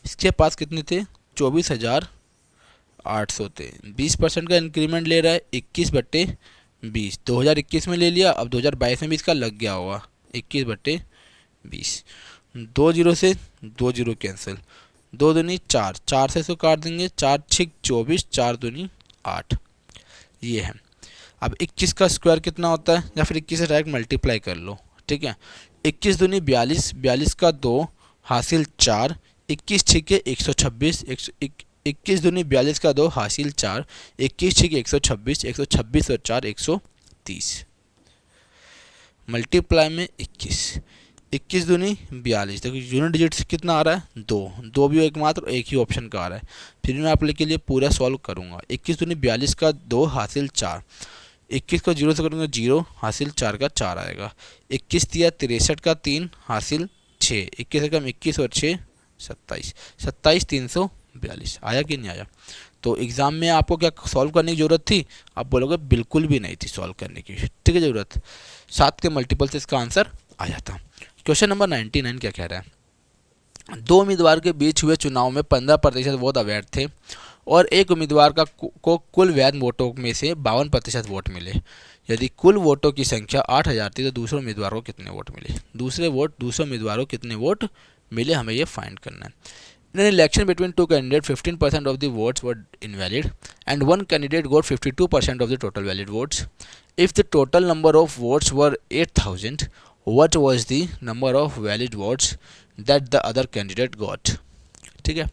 Speaker 1: इसके पास कितने थे 24,800 थे। 20% का इंक्रीमेंट ले रहा है 21/20, 2021 में ले लिया, अब 2022 में भी इसका लग गया होगा 21/20। 2 जीरो से 2 जीरो कैंसिल, 2 दूनी 4, 4 से इसको काट देंगे, 4 छिक 24, 4 दूनी 8, ये है। अब 21 का स्क्वायर कितना होता है, या फिर 21 से डायरेक्ट मल्टीप्लाई कर लो, ठीक है। 21 दूनी 42, 42 का 2 हासिल 4, 21 छिके 126, 21 दूनी 42 का 2 हासिल 4, 21 छिके 126, 126 और 4 130, मल्टीप्लाई में 21, 21 दूनी 42। देखो यूनिट डिजिट से कितना आ रहा है, 2, 2 भी एक मात्र एक ही ऑप्शन का आ रहा है। फिर मैं आप लोग के लिए पूरा सॉल्व करूँगा। 21 दूनी 42 का 2 हासिल 4, 21 को 0 से करूँगा 0 हासिल 4 का 4 आएगा, 21 दिया 63 का 3 हासिल 6, 21 से कम 21 और 6 27, 27 342 आया कि नहीं आया। तो एग्ज़ाम में आपको क्या सॉल्व करने की ज़रूरत थी, आप बोलोगे बिल्कुल भी नहीं थी सॉल्व करने की, ठीक है, ज़रूरत। 7 के मल्टीपल से इसका आंसर आया था। क्वेश्चन नंबर 99 क्या कह रहा है, 2 उम्मीदवार के बीच हुए चुनाव में 15% वोट अवैध थे और एक उम्मीदवार को कुल वैध वोटों में से 52% वोट मिले। यदि कुल वोटों की संख्या 8000 थी तो दूसरे उम्मीदवार को कितने वोट मिले। दूसरे उम्मीदवारों को कितने वोट मिले, हमें ये फाइंड करना है। In an election between two candidates, 15% of the votes were invalid and one candidate got 52% of the total valid votes. If the total number of votes were 8000, what was the number of valid votes that the other candidate got? ठीक है,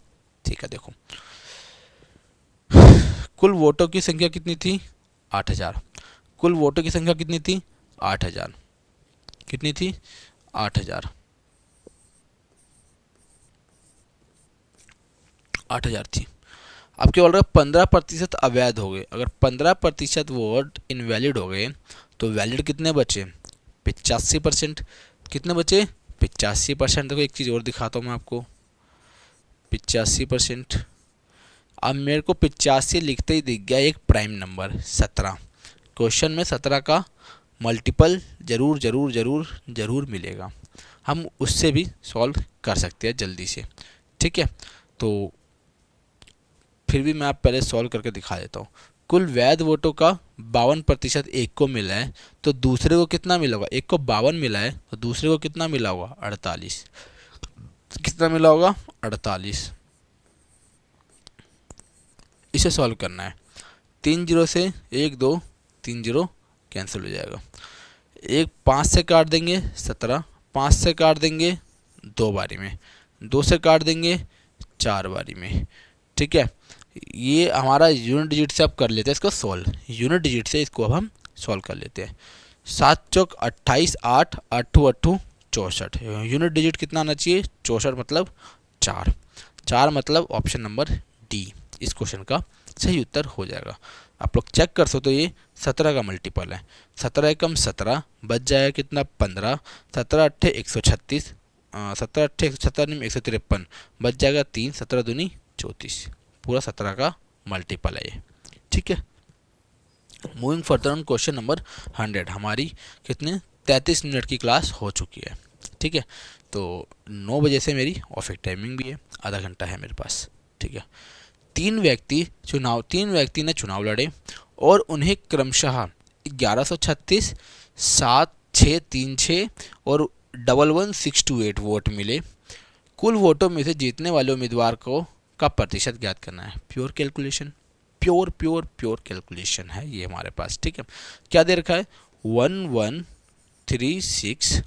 Speaker 1: देखो कुल वोटों की संख्या कितनी थी, 8000। कुल वोटों की संख्या कितनी थी, 8000। कितनी थी, 8000। 8000 थी। अब क्या बोल रहा है, 15% अवैध हो गए। अगर 15% वोट इनवैलिड हो गए तो वैलिड कितने बचे, 85%। कितने बचे, 85%। देखो एक चीज़ और दिखाता हूँ मैं आपको, 85%। अब मेरे को 85 लिखते ही दिख गया एक प्राइम नंबर 17। क्वेश्चन में 17 का मल्टीपल जरूर जरूर जरूर जरूर मिलेगा, हम उससे भी सॉल्व कर सकते हैं जल्दी से, ठीक है। तो फिर भी मैं आप पहले सॉल्व करके दिखा देता हूँ। कुल वैध वोटों का 52% एक को मिला है तो दूसरे को कितना मिला होगा, एक को 52 मिला है तो दूसरे को कितना मिला होगा, 48। कितना मिला होगा, 48। इसे सॉल्व करना है। 3 जीरो से 1 2 3 जीरो कैंसिल हो जाएगा। 5 से काट देंगे 17, 5 से काट देंगे 2 बारी में, 2 से काट देंगे 4 बारी में, ठीक है। ये हमारा यूनिट डिजिट से अब कर लेते हैं इसको सॉल्व। यूनिट डिजिट से इसको अब हम सॉल्व कर लेते हैं। 7 चौक 28, 8 8 8 64। यूनिट डिजिट कितना आना चाहिए, 64 मतलब 4। 4 मतलब ऑप्शन नंबर डी इस क्वेश्चन का सही उत्तर हो जाएगा। आप लोग चेक कर सकते हो, ये 17 का मल्टीपल है। 17 एकम 17 बच जाएगा कितना, 15। 17 अट्ठे 136, 17 अट्ठे 117 में 153 बच जाएगा 3। 17 दूनी 34, पूरा 17 का मल्टीपल है ये, ठीक है। Moving further on question number 100। हमारी कितने 33 मिनट की क्लास हो चुकी है, ठीक है। तो 9 बजे से मेरी ऑफिस टाइमिंग भी है, आधा घंटा है मेरे पास, ठीक है। 3 व्यक्ति ने चुनाव लड़े और उन्हें क्रमशः 1136, 7636 और 11628 वोट मिले। कुल वोटों में से जीतने वाले उम्मीदवार को का प्रतिशत ज्ञात करना है। प्योर कैलकुलेशन, प्योर कैलकुलेशन है ये हमारे पास, ठीक है। क्या दे रखा है, 1136,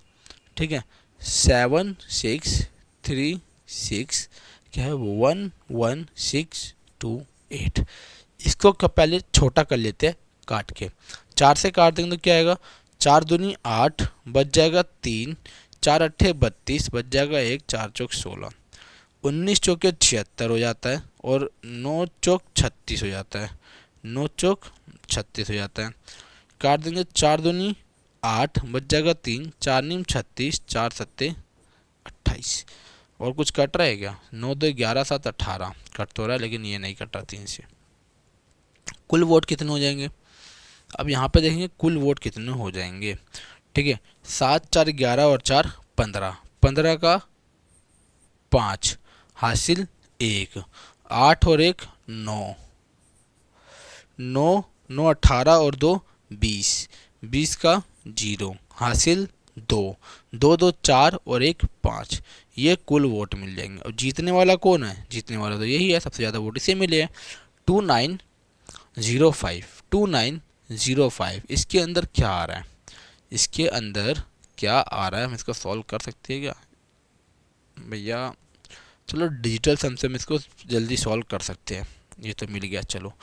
Speaker 1: ठीक है, 7636, क्या है 11628। इसको पहले छोटा कर लेते हैं काट के। 4 से काट देंगे तो क्या आएगा, 4 दूनी 8 बच जाएगा 3। 4 अट्ठे 32 बच जाएगा 1। 4 चौक 16, 19 चौके 76 हो जाता है और 9 चौक 36 हो जाता है। 9 चौक 36 हो जाता है। काट देंगे 4 दूनी 8 बच जाएगा 3। 4 नीम 36, 4 सत्ते 28। और कुछ कट रहा है क्या, 9 2 11 7 18 कट तो रहा है लेकिन ये नहीं कटा 3 से। कुल वोट कितने हो जाएंगे, अब यहाँ पे देखेंगे कुल वोट कितने हो जाएंगे, ठीक है। 7 4 11 और 4 15, 15 का 5 हासिल 1। 8 और 1 9, 9 9 18 और 2 20, 20 का 0 हासिल दो, दो दो चार और एक पाँच, ये कुल वोट मिल जाएंगे। और जीतने वाला कौन है? जीतने वाला तो यही है, सबसे ज़्यादा वोट इसे मिले हैं। 2905, 2905 इसके अंदर क्या आ रहा है? इसके अंदर क्या आ रहा है, हम इसको सॉल्व कर सकते हैं क्या भैया? चलो डिजिटल सम से हम इसको जल्दी सॉल्व कर सकते हैं। ये तो मिल गया। चलो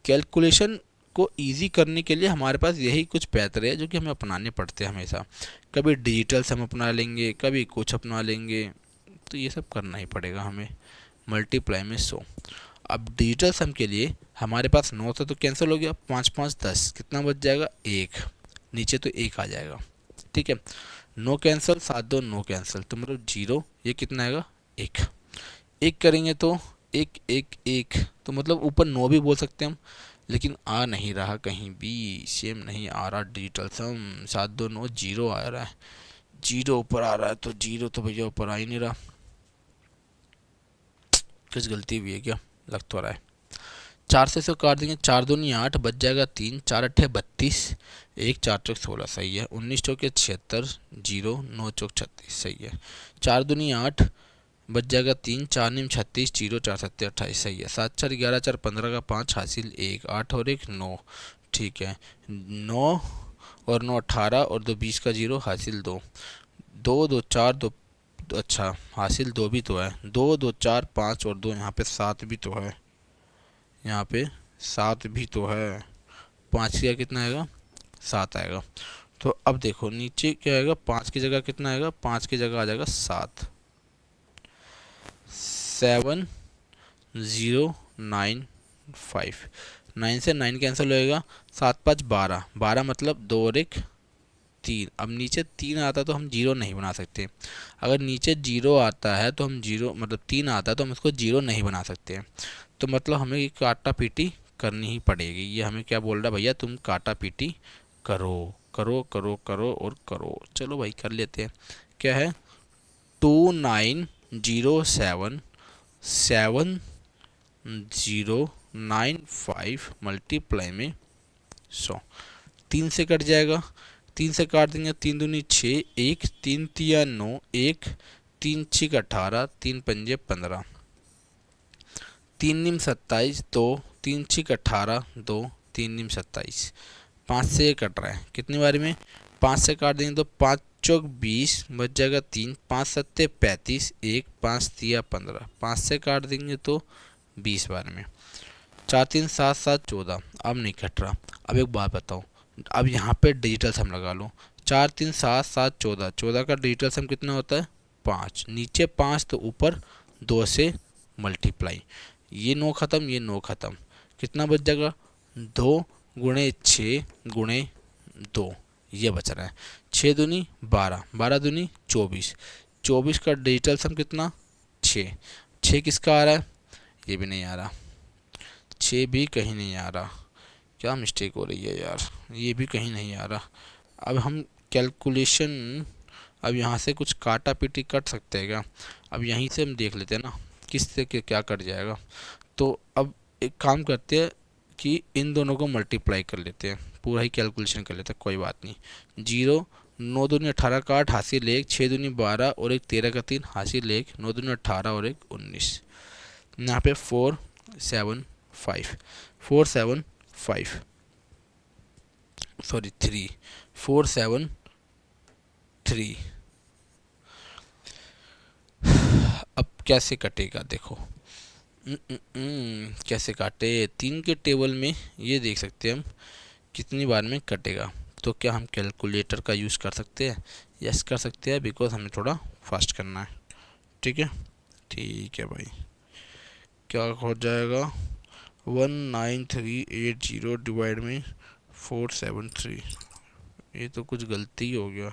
Speaker 1: कैलकुलेशन को इजी करने के लिए हमारे पास यही कुछ पैतरे है जो कि हमें अपनाने पड़ते हैं हमेशा। कभी डिजिटल सम अपना लेंगे, कभी कुछ अपना लेंगे, तो ये सब करना ही पड़ेगा हमें। मल्टीप्लाई में 100। अब डिजिटल सम के लिए हमारे पास 9 से तो कैंसिल हो गया, 5 5 10, कितना बच जाएगा? 1, नीचे तो 1 आ जाएगा। ठीक है, 9 कैंसिल, 7 2 9 कैंसिल, तो मतलब 0, ये कितना आएगा? 1। 1 करेंगे तो 1 1 1, तो मतलब ऊपर 9 भी बोल सकते हैं हम, लेकिन आ नहीं रहा कहीं भी, सेम नहीं आ रहा डिजिटल सम। 7 2 9 0 आ रहा है, 0 ऊपर आ रहा है, तो 0 तो भैया ऊपर आ ही नहीं रहा। कुछ गलती भी है क्या? लग तो रहा है। 4 से इसको काट देंगे, 4 दूनी 8, बच जाएगा 3, 4 अट्ठे 32, 1 4 चौक 16, सही है। 19 चौके 76, 0 9 चौक 36, सही है। 4 दूनी 8, बच जाएगा 3, 4 नीम 36, 0 4 सत्ते 28, सही है। 7 4 11 4 15 का 5 हासिल 1, 8 और 1 9, ठीक है। 9 और 9 18 और 2 20 का 0 हासिल 2, 2 2 4 2, अच्छा हासिल 2 भी तो है, 2 2 4 5 और 2, यहाँ पे 7 भी तो है, यहाँ पे 7 भी तो है। 5 का कितना आएगा? 7 आएगा। तो अब देखो नीचे क्या आएगा, 5 की जगह कितना आएगा? 5 की जगह आ जाएगा 7, 7 0 9 5, 9 से 9 कैंसिल होएगा, 7 5 12, 12 मतलब 2 और 1 3। अब नीचे 3 आता तो हम 0 नहीं बना सकते। अगर नीचे 0 आता है तो हम 0 मतलब 3 आता है तो हम इसको 0 नहीं बना सकते। तो मतलब हमें ये काटा पीटी करनी ही पड़ेगी। ये हमें क्या बोल रहा है भैया, तुम काटा पीटी करो करो करो करो और करो। चलो भाई कर लेते हैं। क्या है? 2907 7095 मल्टीप्लाई में 100। 3 से कट जाएगा, 3 से काट देंगे, 3 दूनी 6, 1 3 तिया 9, 1 3 6 18, 3 पंजे 15, 3 नीम 27, 2 3 6 18, 2 3 नीम 27। 5 से कट रहा है, कितनी बारी में? 5 से काट देंगे तो 5 चौक 20, बच जाएगा 3, 5 सत्ते 35, 1 5 तिया 15, 5 से काट देंगे तो 20 बार में। 4 3 7 7 14, अब नहीं कट रहा। अब एक बात बताओ, अब यहाँ पे डिजिटल सम लगा लो। 4 3 7 7 14, 14 का डिजिटल सम कितना होता है? 5, नीचे 5 तो ऊपर 2 से मल्टीप्लाई, ये 9 ख़त्म, ये 9 ख़त्म, कितना बच जाएगा? 2 गुणे 6 गुणे 2, ये बच रहा है। 6 दूनी 12, 12 दूनी 24, 24 का डिजिटल सम कितना? 6, 6 किसका आ रहा है? ये भी नहीं आ रहा, 6 भी कहीं नहीं आ रहा। क्या मिस्टेक हो रही है यार, ये भी कहीं नहीं आ रहा। अब हम कैलकुलेशन, अब यहाँ से कुछ काटा पीटी कट सकते हैं क्या? अब यहीं से हम देख लेते हैं ना किस से क्या कट जाएगा। तो अब एक काम करते हैं कि इन दोनों को मल्टीप्लाई कर लेते हैं, पूरा ही कैलकुलेशन कर लेते हैं, कोई बात नहीं। 0 9 दूनी 18 का 8 हासिल 1, 6 दूनी 12 और 1 13 का 3 हासिल 1, 9 दूनी 18 और 1 19। यहाँ पे 4 7 5, 4 7 5, सॉरी 3, 4 7 3। अब कैसे कटेगा देखो, कैसे काटे? 3 के टेबल में ये देख सकते हैं हम कितनी बार में कटेगा। तो क्या हम कैलकुलेटर का यूज़ कर सकते हैं? यस कर सकते हैं, बिकॉज हमें थोड़ा फास्ट करना है। ठीक है, ठीक है भाई। क्या हो जाएगा? 19380 डिवाइड में 473, ये तो कुछ गलती हो गया,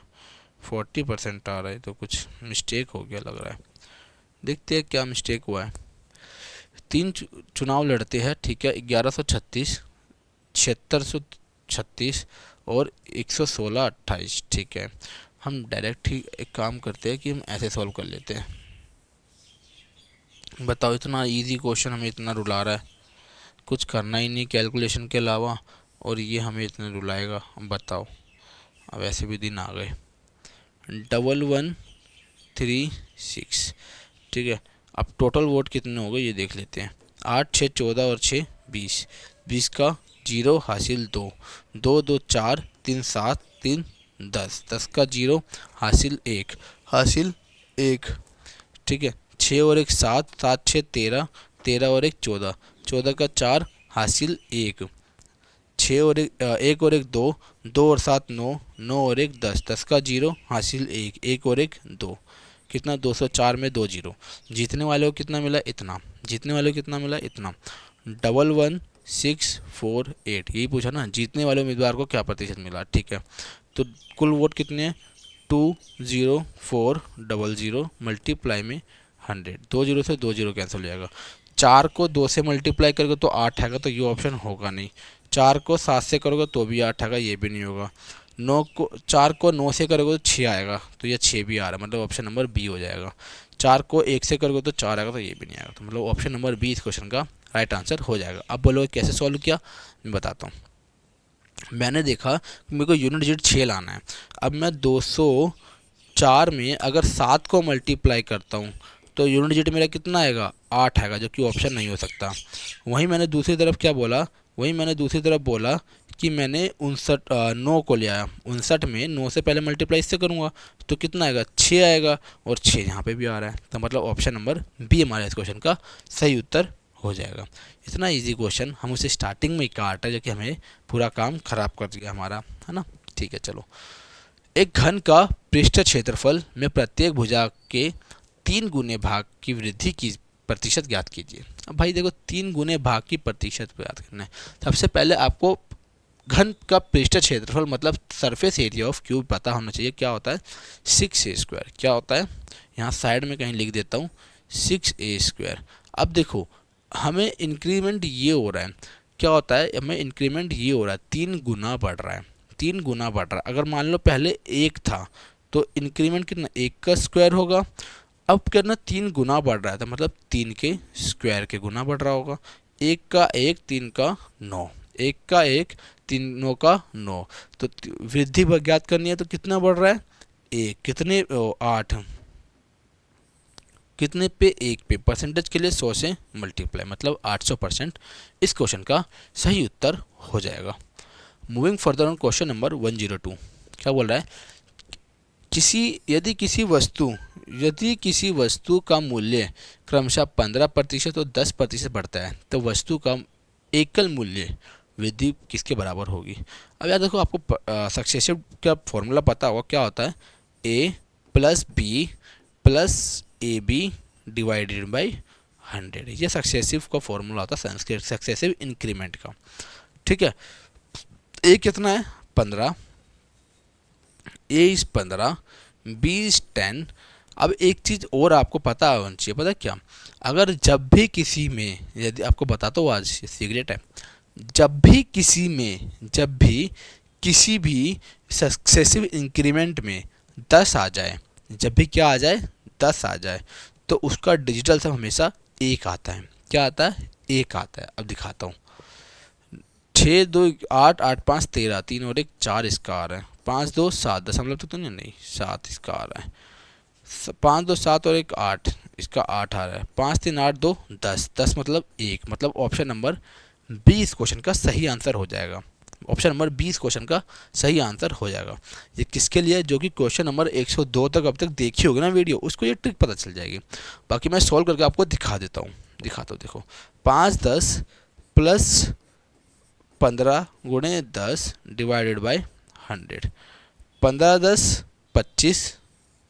Speaker 1: 40% आ रहा है, तो कुछ मिस्टेक हो गया लग रहा है। देखते हैं क्या मिस्टेक हुआ है। 3 चुनाव लड़ते हैं, ठीक है। 1136, 7636 और 116 28, ठीक है। हम डायरेक्ट ही एक काम करते हैं कि हम ऐसे सॉल्व कर लेते हैं। बताओ, इतना इजी क्वेश्चन हमें इतना रुला रहा है, कुछ करना ही नहीं कैलकुलेशन के अलावा, और ये हमें इतना रुलाएगा। बताओ, अब ऐसे भी दिन आ गए। 1136। ठीक है, अब टोटल वोट कितने हो गए ये देख लेते हैं। 8 6 14 और 6 20, 20 का 0 हासिल 2, 2 2 4, 3 7, 3 10, 10 का 0 हासिल 1, हासिल 1। ठीक है, 6 और 1 7, 7 6 13, 13 और 1 14, 14 का 4 हासिल 1, 6 और 1 और 1 2, 2 और 7 9, 9 और 1 10, 10 का 0 हासिल 1, 1 और 1 2, कितना 204 में 2 0। जीतने वाले को कितना मिला इतना, जीतने वाले को कितना मिला इतना, 11648। यही पूछा ना, जीतने वाले उम्मीदवार को क्या प्रतिशत मिला। ठीक है, तो कुल वोट कितने हैं, 20400 मल्टीप्लाई में 100, 2 0 से 2 0 कैंसिल हो जाएगा। 4 को 2 से मल्टीप्लाई करोगे तो 8 आएगा, तो ये ऑप्शन होगा नहीं। 4 को 7 से करोगे तो भी 8 आएगा, ये भी नहीं होगा। 4 को 9 से करोगे तो 6 आएगा, तो ये 6 भी आ रहा है, मतलब ऑप्शन नंबर बी हो जाएगा। 4 को 1 से करोगे तो 4 आएगा, तो ये भी नहीं आएगा, तो मतलब ऑप्शन नंबर बी इस क्वेश्चन का राइट आंसर हो जाएगा। अब बोलो कैसे सॉल्व किया, मैं बताता हूँ। मैंने देखा कि मेरे को यूनिट डिजिट 6 लाना है। अब मैं 204 में अगर 7 को मल्टीप्लाई करता हूँ तो यूनिट डिजिट मेरा कितना आएगा, 8 आएगा, जो कि ऑप्शन नहीं हो सकता। वहीं मैंने दूसरी तरफ क्या बोला, कि मैंने 9 को ले आया। 59 में 9 से पहले मल्टीप्लाई इससे करूँगा तो कितना आएगा, 6 आएगा, और 6 यहाँ पे भी आ रहा है, तो मतलब ऑप्शन नंबर बी हमारे इस क्वेश्चन का सही उत्तर हो जाएगा। इतना इजी क्वेश्चन हम उसे स्टार्टिंग में ही काटा, जो कि हमें पूरा काम खराब कर दिया हमारा, है ना। ठीक है, चलो। एक घन का पृष्ठ क्षेत्रफल में प्रत्येक भुजा के 3 गुने भाग की वृद्धि की प्रतिशत ज्ञात कीजिए। अब भाई देखो, 3 गुने भाग की प्रतिशत को याद करना है। सबसे पहले आपको घन का पृष्ठ क्षेत्रफल मतलब सरफेस एरिया ऑफ क्यूब पता होना चाहिए। क्या होता है, 6a²। क्या होता है, यहाँ साइड में कहीं लिख देता हूँ, 6a²। अब देखो, हमें इंक्रीमेंट ये हो रहा है, क्या होता है, हमें इंक्रीमेंट ये हो रहा है, 3 गुना बढ़ रहा है, 3 गुना बढ़ रहा है। अगर मान लो पहले 1 था तो इंक्रीमेंट कितना, 1 का स्क्वायर होगा। अब कितना, 3 गुना बढ़ रहा है, तो मतलब 3 के स्क्वायर के गुना बढ़ रहा होगा। 1 का 1, 3 का 9, 1 का 1, 3 9 का 9, तो वृद्धि ज्ञात करनी है, तो कितना बढ़ रहा है, 1, कितने 8, कितने पे, 1 पे, परसेंटेज के लिए 100 से मल्टीप्लाई, मतलब 800%। इस क्वेश्चन का सही उत्तर हो जाएगा। Moving further on question number 102, क्या बोल रहा है, यदि किसी वस्तु का मूल्य क्रमशः 15% और 10% बढ़ता है तो वस्तु का एकल मूल्य वृद्धि किसके बराबर होगी। अब यार देखो, आपको सक्सेसिव का फॉर्मूला पता होगा, क्या होता है, a + b + ab divided by 100। ये सक्सेसिव का फॉर्मूला होता है संस्कृत सक्सेसिव इंक्रीमेंट का। ठीक है, a कितना है, 15, a इज 15, b इज 10। अब एक चीज़ और आपको पता होना चाहिए, पता क्या, अगर जब भी किसी में, यदि आपको बताता हूँ आज सीक्रेट है, जब भी किसी भी सक्सेसिव इंक्रीमेंट में 10 आ जाए, जब भी क्या आ जाए, 10 आ जाए, तो उसका डिजिटल सम हमेशा 1 आता है। क्या आता है, 1 आता है। अब दिखाता हूँ, 6 2 8, 8 5 13, 3 और 1 4 इसका आ रहा है, 5 2 7 दशमलव तक तो नहीं 7 इसका आ रहा है, 5 2 7 और 1 8, इसका 8 आ रहा है, 5 3 8 2 10, 10 मतलब 1, मतलब ऑप्शन नंबर बी इस क्वेश्चन का सही आंसर हो जाएगा। ऑप्शन नंबर 20 क्वेश्चन का सही आंसर हो जाएगा। ये किसके लिए, जो कि क्वेश्चन नंबर 102 तक अब तक देखी होगी ना वीडियो, उसको ये ट्रिक पता चल जाएगी। बाकी मैं सॉल्व करके आपको दिखाता हूँ। देखो, 5 10 + 15 × 10 डिवाइडेड बाई 100, 15 10 25,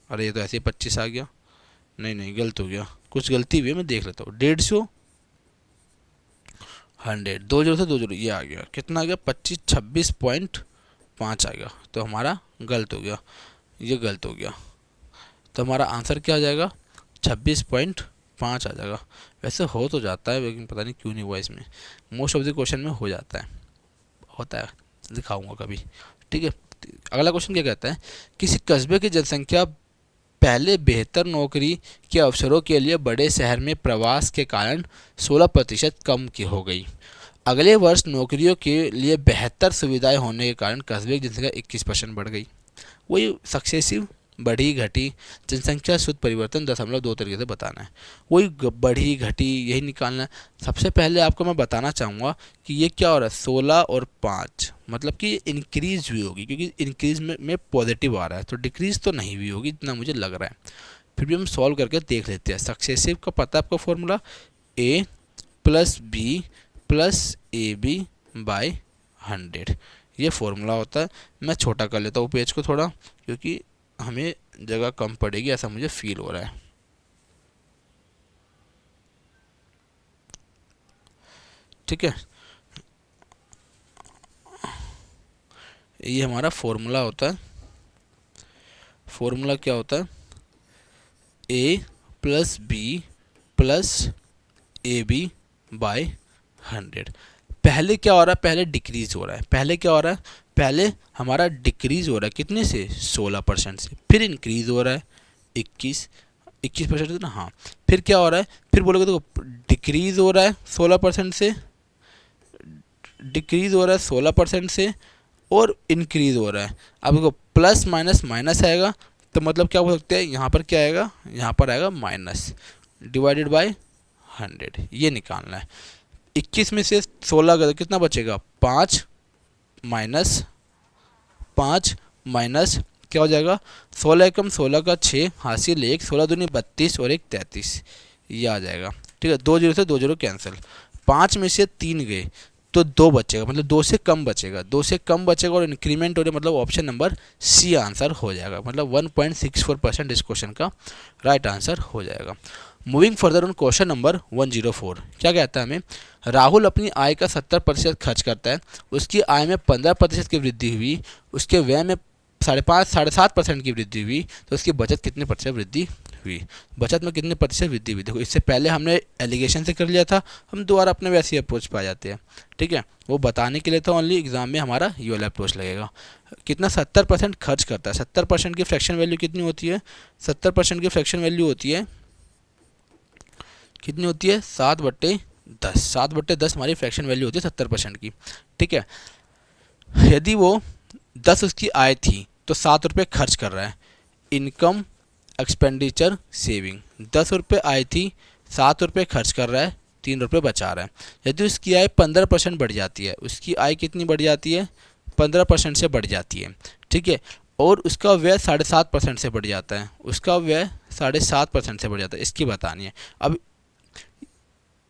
Speaker 1: अरे ये तो ऐसे ही 25 आ गया, नहीं गलत हो गया, कुछ गलती हुई है, मैं देख लेता हूँ। 150 100, 2 0 से 2 0 ये आ गया, कितना आ गया, 25 26.5 आ गया, तो हमारा गलत हो गया, ये गलत हो गया, तो हमारा आंसर क्या आ जाएगा, 26.5 आ जाएगा। वैसे हो तो जाता है, लेकिन पता नहीं क्यों नहीं हुआ इसमें, मोस्ट ऑफ द क्वेश्चन में हो जाता है, दिखाऊंगा कभी। ठीक है, अगला क्वेश्चन क्या कहता है, किसी कस्बे की जनसंख्या पहले बेहतर नौकरी के अवसरों के लिए बड़े शहर में प्रवास के कारण 16% कम की हो गई। अगले वर्ष नौकरियों के लिए बेहतर सुविधाएं होने के कारण कस्बे की जनसंख्या 21% बढ़ गई। वही सक्सेसिव बढ़ी घटी जनसंख्या शुद्ध परिवर्तन 0.2 तरीके से बताना है। वही बढ़ी घटी यही निकालना है। सबसे पहले आपको मैं बताना चाहूँगा कि ये क्या हो रहा है, 16 और 5 मतलब कि इंक्रीज हुई होगी, क्योंकि इंक्रीज में पॉजिटिव आ रहा है, तो डिक्रीज तो नहीं हुई होगी इतना मुझे लग रहा है। फिर भी हम सॉल्व करके देख लेते हैं। सक्सेसिव का पता है आपका formula, a plus B plus A B by 100, ये फॉर्मूला होता है। मैं छोटा कर लेता हूँ पेज को थोड़ा, क्योंकि हमें जगह कम पड़ेगी ऐसा मुझे फील हो रहा है। ठीक है, ये हमारा फॉर्मूला होता है। फॉर्मूला क्या होता है, a plus B plus A B by 100। पहले क्या हो रहा है, पहले डिक्रीज हो रहा है। पहले क्या हो रहा है, पहले हमारा डिक्रीज हो रहा है कितने से, 16% से, फिर इंक्रीज हो रहा है 21% ना, हाँ। फिर क्या हो रहा है, फिर बोलोगे तो डिक्रीज हो रहा है 16% से, डिक्रीज हो रहा है 16% से, और इंक्रीज हो रहा है। अब देखो प्लस माइनस माइनस आएगा, तो मतलब क्या हो सकता है, यहाँ पर क्या आएगा, यहाँ पर आएगा माइनस डिवाइडेड बाय 100, ये निकालना है। 21 में से 16 का कितना बचेगा, 5 माइनस 5 माइनस क्या हो जाएगा, 16 एकम 16 का 6 हासिल 1, 16 दूनी 32 और 1 33, ये आ जाएगा। ठीक है, 2 जीरो से 2 जीरो कैंसिल, 5 में से 3 गए तो 2 बचेगा, मतलब 2 से कम बचेगा, 2 से कम बचेगा और इंक्रीमेंट हो रहा है, मतलब ऑप्शन नंबर सी आंसर हो जाएगा। मतलब 1.64% इस क्वेश्चन का राइट आंसर हो जाएगा। Moving further on question number 104, क्या कहता है हमें, राहुल अपनी आय का 70% खर्च करता है, उसकी आय में 15% की वृद्धि हुई, उसके व्यय में 5.5-7.5% की वृद्धि हुई, तो उसकी बचत कितने प्रतिशत वृद्धि हुई, बचत में कितने प्रतिशत वृद्धि हुई। देखो इससे पहले हमने एलिगेशन से कर लिया था, हम दोबारा अपने वैसे ही अप्रोच पा जाते हैं। ठीक है, वो बताने के लिए तो ओनली एग्जाम में हमारा ये वाला अप्रोच लगेगा। कितना, 70% खर्च करता है। 70% की फ्रैक्शन वैल्यू कितनी होती है, 70% की फ्रैक्शन वैल्यू होती है कितनी होती है, 7/10। 7/10 हमारी फ्रैक्शन वैल्यू होती है 70% की। ठीक है, यदि वो 10 उसकी आय थी तो 7 रुपये खर्च कर रहा है, इनकम एक्सपेंडिचर सेविंग, 10 रुपये आय थी, 7 रुपये खर्च कर रहा है, 3 रुपये बचा रहा है। यदि उसकी आय 15% बढ़ जाती है, उसकी आय कितनी बढ़ जाती है, 15% से बढ़ जाती है। ठीक है, और उसका व्यय 7.5% से बढ़ जाता है, उसका व्यय 7.5% से बढ़ जाता है, इसकी बतानी है। अब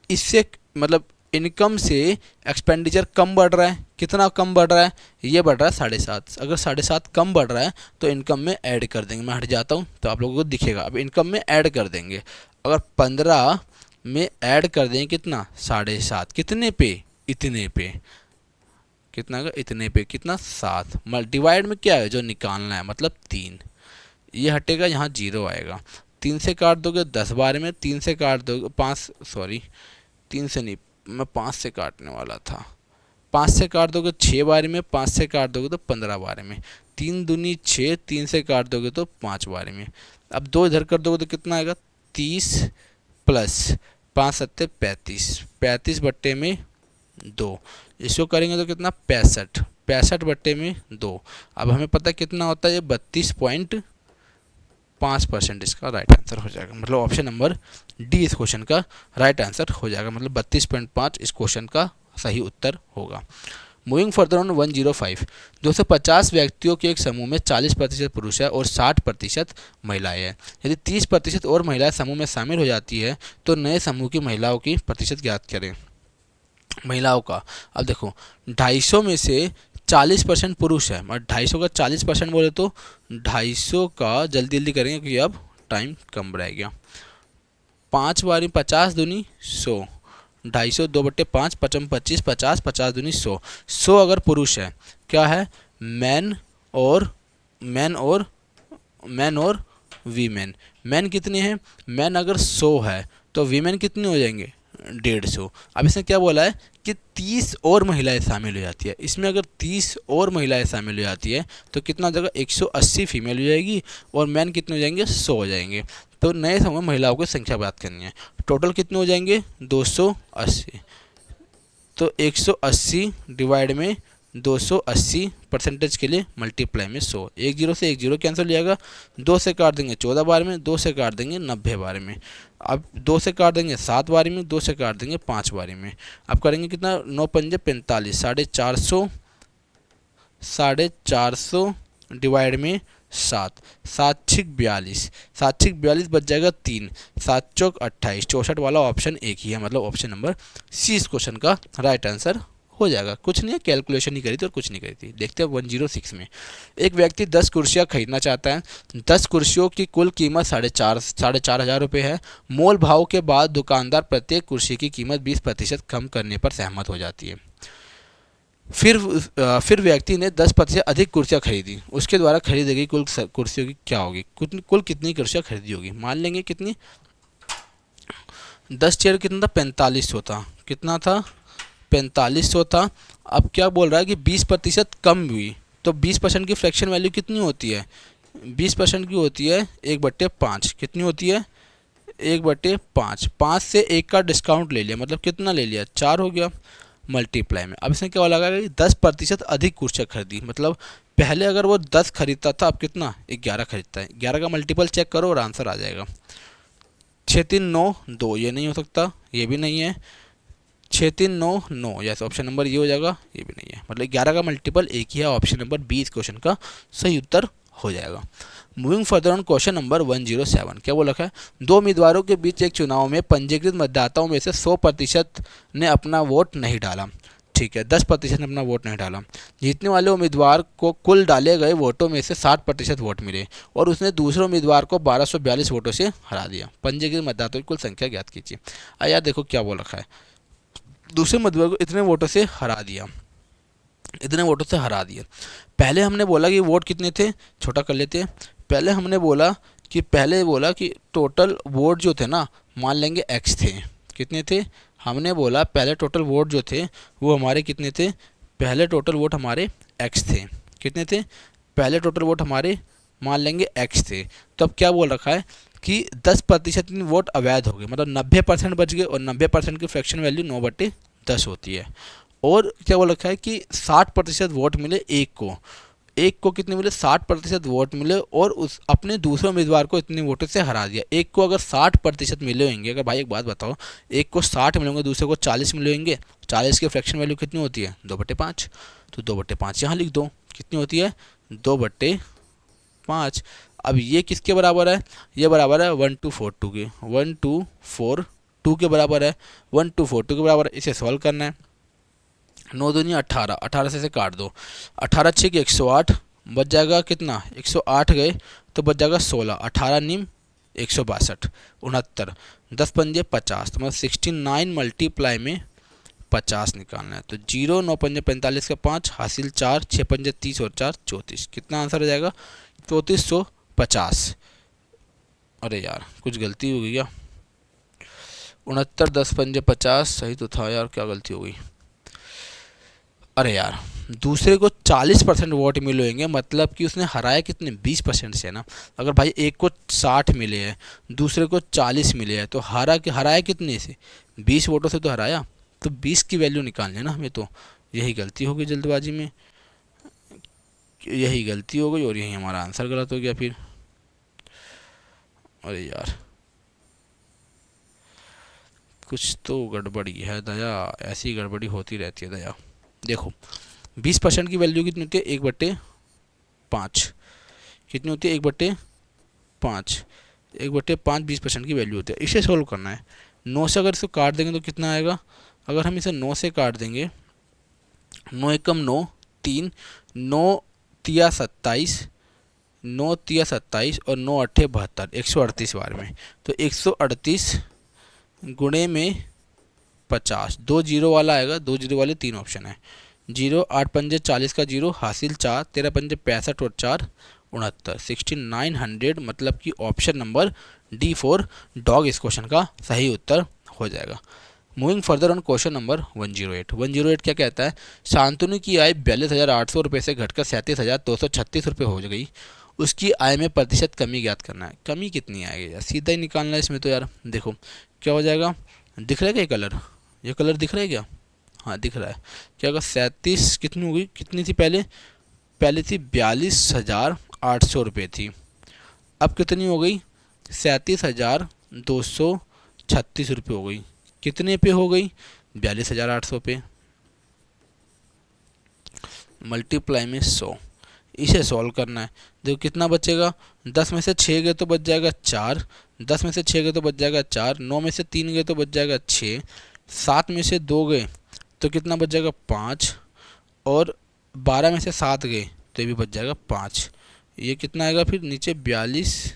Speaker 1: इससे मतलब इनकम से एक्सपेंडिचर कम बढ़ रहा है, कितना कम बढ़ रहा है, ये बढ़ रहा है 7.5। अगर 7.5 कम बढ़ रहा है तो इनकम में ऐड कर देंगे। मैं हट जाता हूँ तो आप लोगों को दिखेगा। अब इनकम में ऐड कर देंगे, अगर 15 में ऐड कर देंगे कितना, 7.5, कितने पे, इतने पे, कितना का, इतने पे, कितना 7, डिवाइड में क्या है जो निकालना है, मतलब 3, ये हटेगा, यहाँ 0 आएगा। 3 से काट दोगे 10 बार में, 3 से काट दोगे 5, सॉरी 3 से नहीं, मैं 5 से काटने वाला था। 5 से काट दोगे 6 बार में, 5 से काट दोगे तो 15 बार में, 3 दूनी 6, 3 से काट दोगे तो 5 बार में। अब 2 इधर कर दोगे तो कितना आएगा, 30 प्लस 5 7 35, 35 बट्टे में 2, इसको करेंगे तो कितना, 65, 65 बट्टे में 2। अब हमें पता कितना होता है, ये 32.5% इसका राइट आंसर हो जाएगा। मतलब ऑप्शन नंबर डी इस क्वेश्चन का राइट आंसर हो जाएगा। मतलब 32.5 इस क्वेश्चन का सही उत्तर होगा। मूविंग फर्दर ऑन 105, 250 व्यक्तियों के एक समूह में 40% पुरुष है और 60% महिलाएं हैं। यदि 30% और महिलाएं समूह में शामिल हो जाती है तो नए समूह की महिलाओं की प्रतिशत ज्ञात करें। महिलाओं का, अब देखो 250 में से 40% पुरुष है, और 250 का 40% बोले तो 250 का जल्दी जल्दी करेंगे क्योंकि अब टाइम कम रह गया। 5 बारी 50 दूनी 100, 250 2/5, 55 25, 50 50 दूनी 100। 100 अगर पुरुष है, क्या है, मैन और वीमेन। मैन कितने हैं, मैन अगर 100 है तो वीमेन कितने हो जाएंगे, 150। अब इसने क्या बोला है कि 30 और महिलाएं शामिल हो जाती है। इसमें अगर 30 और महिलाएं शामिल हो जाती है तो कितना हो जाएगा, 180 फीमेल हो जाएगी और मैन कितने हो जाएंगे, 100 हो जाएंगे। तो नए समूह में महिलाओं की संख्या बात करनी है। टोटल कितने हो जाएंगे, 280। तो 180 डिवाइड में 280 परसेंटेज के लिए मल्टीप्लाई में 100, एक जीरो से एक जीरो कैंसिल हो जाएगा, 2 से काट देंगे 14 बार में, 2 से काट देंगे 90 बार में, अब 2 से काट देंगे 7 बारी में, 2 से काट देंगे 5 बारी में। अब करेंगे कितना, 9 पंजे 45, 450, 450 डिवाइड में 7, 7 छिक 42, 7 छिक 42 बच जाएगा 3, 7 चौक 28, 64 वाला ऑप्शन एक ही है, मतलब ऑप्शन नंबर सी इस क्वेश्चन का राइट आंसर हो जाएगा। कुछ नहीं है, कैलकुलेशन नहीं करी थी और कुछ नहीं करी थी। देखते हैं 106 में, एक व्यक्ति 10 कुर्सियाँ खरीदना चाहता है, 10 कुर्सियों की कुल कीमत 4,500 रुपये है। मोल भाव के बाद दुकानदार प्रत्येक कुर्सी की कीमत 20% कम करने पर सहमत हो जाती है। फिर व्यक्ति ने 10% अधिक कुर्सियाँ खरीदी, उसके द्वारा खरीदी गई कुल कुर्सियों की क्या होगी, कुल कितनी कुर्सियाँ खरीदी होगी। मान लेंगे कितनी, 10 चेयर कितना था, 4500 था, कितना था 4500 था। अब क्या बोल रहा है कि 20% कम हुई, तो 20% की फ्रैक्शन वैल्यू कितनी होती है, 20% की होती है 1/5, कितनी होती है 1/5, 5 से 1 का डिस्काउंट ले लिया, मतलब कितना ले लिया 4 हो गया, मल्टीप्लाई में। अब इसमें क्या लगाएगा कि 10% अधिक कुर्सियाँ खरीदी, मतलब पहले अगर वो 10 खरीदता था, अब कितना 11 खरीदता है, 11 का मल्टीपल चेक करो और आंसर आ जाएगा। 6 3 9 2, ये नहीं हो सकता, ये भी नहीं है, 6 3 9 9, यस ऑप्शन नंबर ये हो जाएगा, ये भी नहीं है, मतलब 11 का मल्टीपल एक ही है, ऑप्शन नंबर बी इस क्वेश्चन का सही उत्तर हो जाएगा। Moving further on question number 107, क्या बोला है, दो उम्मीदवारों के बीच एक चुनाव में पंजीकृत मतदाताओं में से 100% ने अपना वोट नहीं डाला, ठीक है, 10% ने अपना वोट नहीं डाला। जीतने वाले उम्मीदवार को कुल डाले गए वोटों में से 60% वोट मिले और उसने दूसरे उम्मीदवार को 1242 वोटों से हरा दिया। पंजीकृत मतदाताओं की कुल संख्या ज्ञात कीजिए। यार देखो क्या बोल रखा है, दूसरे उम्मीदवार को इतने वोटों से हरा दिया, इतने वोटों से हरा दिया। पहले हमने बोला कि वोट कितने थे, छोटा कर लेते हैं, पहले हमने बोला कि टोटल वोट जो थे ना, मान लेंगे एक्स थे, कितने थे, हमने बोला पहले टोटल वोट जो थे वो हमारे कितने थे, पहले टोटल वोट हमारे एक्स थे, कितने थे, पहले टोटल वोट हमारे मान लेंगे एक्स थे। तो अब क्या बोल रखा है कि 10% वोट अवैध हो गए, मतलब 90% बच गए और 90% की फ्रैक्शन वैल्यू 9/10 होती है। और क्या बोल रखा है कि 60% वोट मिले एक को कितने मिले, 60% वोट मिले और उस अपने दूसरे उम्मीदवार को इतने वोटों से हरा दिया। एक को अगर 60% मिले होंगे, अगर भाई एक बात बताओ, एक को 60 मिले होंगे, दूसरे को 40 मिले होंगे, 40 की फ्रैक्शन वैल्यू कितनी होती है 2/5, तो 2/5 यहाँ लिख दो, कितनी होती है 2/5। अब ये किसके बराबर है, ये बराबर है 1242 के, 1242 के बराबर है, 1242 के बराबर है। इसे सॉल्व करना है, 9 दूनी 18, 18 से काट दो, 18 6 के 108, बच जाएगा कितना 108 गए तो बच जाएगा 16, 18 नीम 162, 69, 10 पंजे 50, तो मतलब 69 मल्टीप्लाई में 50 निकालना है। तो 0 9 पंजे 45 का 5 हासिल 4, 6 पंजे 30 और 4 34, कितना आंसर हो जाएगा 3450। अरे यार कुछ गलती हो गई क्या, 69 10 पंजे 50 सही तो था यार, क्या गलती हो गई। अरे यार दूसरे को 40% वोट मिले होंगे, मतलब कि उसने हराया कितने 20% से ना। अगर भाई एक को 60 मिले हैं, दूसरे को 40 मिले हैं, तो हराया कितने से 20 वोटों से तो हराया, तो 20 की वैल्यू निकालनी है ना हमें। तो यही गलती हो गई जल्दबाजी में, यही गलती हो गई और यही हमारा आंसर गलत हो गया फिर। अरे यार कुछ तो गड़बड़ी है दया, ऐसी गड़बड़ी होती रहती है दया। देखो 20% की वैल्यू कितनी होती है 1/5, कितनी होती है 1/5, 1/5 20% की वैल्यू होती है। इसे सोल्व करना है, 9 से अगर इसको काट देंगे तो कितना आएगा, अगर हम इसे 9 से काट देंगे, 9 एकम 9 3, 9 तिया 27, 9 तिया 27 और 9 अट्ठे 72, 138 बार में, तो 138 गुणे में 50, 2 जीरो वाला आएगा, 2 जीरो वाले 3 ऑप्शन है, 0 8 पंजे 40 का 0 हासिल 4, 13 पंजे 65 और 4 69, 6900, मतलब कि ऑप्शन नंबर D4 डॉग इस क्वेश्चन का सही उत्तर हो जाएगा। Moving further on question number 108 क्या कहता है, शांतनु की आय 42,800 रुपये से घटकर 37,236 रुपये हो गई, उसकी आय में प्रतिशत कमी ज्ञात करना है। कमी कितनी आएगी यार, सीधा ही निकालना है इसमें तो यार। देखो क्या हो जाएगा, दिख रहा है क्या कलर, ये कलर दिख रहा है क्या, हाँ दिख रहा है। क्या होगा 37 कितनी होगी, कितनी थी पहले, पहले थी 42,800 रुपये थी, अब कितनी हो गई 37,236 रुपये हो गई। कितने पे हो गई 42,800 पे, मल्टीप्लाई में 100। इसे सॉल्व करना है। देखो कितना बचेगा, 10 में से 6 गए तो बच जाएगा 4, 10 में से 6 गए तो बच जाएगा 4, 9 में से 3 गए तो बच जाएगा 6, 7 में से 2 गए तो कितना बच जाएगा 5, और 12 में से 7 गए तो ये भी बच जाएगा 5। ये कितना आएगा फिर नीचे 42,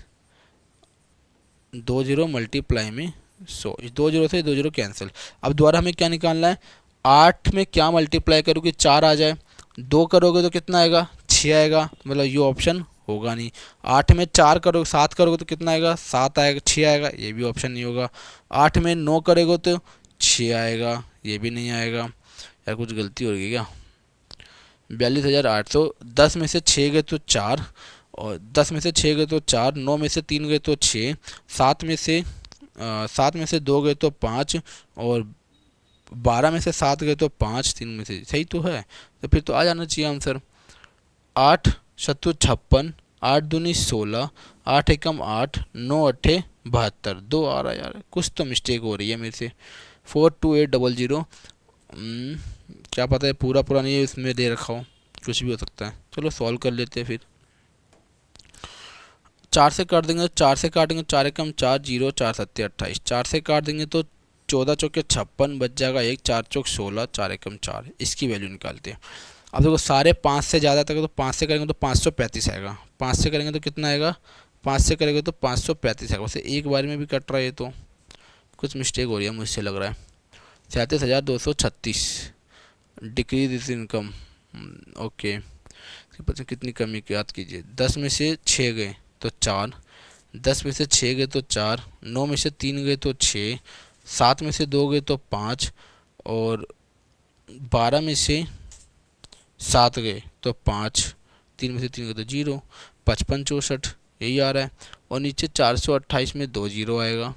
Speaker 1: 2 0 मल्टीप्लाई में 100, 2 0 से 2 0 कैंसिल। अब दोबारा हमें क्या निकालना है, 8 में क्या मल्टीप्लाई करोगे 4 आ जाए, 2 करोगे तो कितना आएगा 6 आएगा, मतलब ये ऑप्शन होगा नहीं। 8 में 4 करोगे 7 करोगे तो कितना आएगा 7 आएगा, 6 आएगा, ये भी ऑप्शन नहीं होगा। 8 में 9 करोगे तो 6 आएगा, ये भी नहीं आएगा। यार कुछ गलती हो रही है क्या, 42,800, 10 में से 6 गए तो 4, और 10 में से 6 गए तो 4, 9 में से 3 गए तो 6, 7 में से 2 गए तो 5, और 12 में से 7 गए तो 5, 3 में से, सही तो है, तो फिर तो आ जाना चाहिए आंसर। 8 सत्तू 56, 8 दूनी 16, 8 एकम 8, 9 अट्ठे 72, 2 आ रहा है यार, कुछ तो मिस्टेक हो रही है मेरे से। 42800, क्या पता है पूरा पूरा नहीं इसमें दे रखा हो, कुछ भी हो सकता है। चलो सॉल्व कर लेते हैं फिर। 4 से काट देंगे तो 4 से काटेंगे 4 एकम 4, 0 4 सत्ते 28, 4 से काट देंगे तो 14 चौके 56 बच जाएगा 1, 4 चौक 16, 4 एकम 4, इसकी वैल्यू निकालते हैं। अब देखो सारे 5 से ज़्यादा तक, तो 5 से करेंगे तो 535 आएगा, 5 से करेंगे तो कितना आएगा, 5 से करेंगे तो 535 आएगा। वैसे एक बार में भी कट रहा है, ये तो कुछ मिस्टेक हो रही है मुझसे लग रहा है। 37,236, डिक्रीज इज इनकम, ओके। पता कितनी कमी की याद कीजिए, 10 में से 6 गए तो 4, 10 में से 6 गए तो 4, 9 में से 3 गए तो 6, 7 में से 2 गए तो 5, और 12 में से 7 गए तो 5, 3 में से 3 गए तो 0, 55 64 यही आ रहा है। और नीचे 428 में 2 0 आएगा।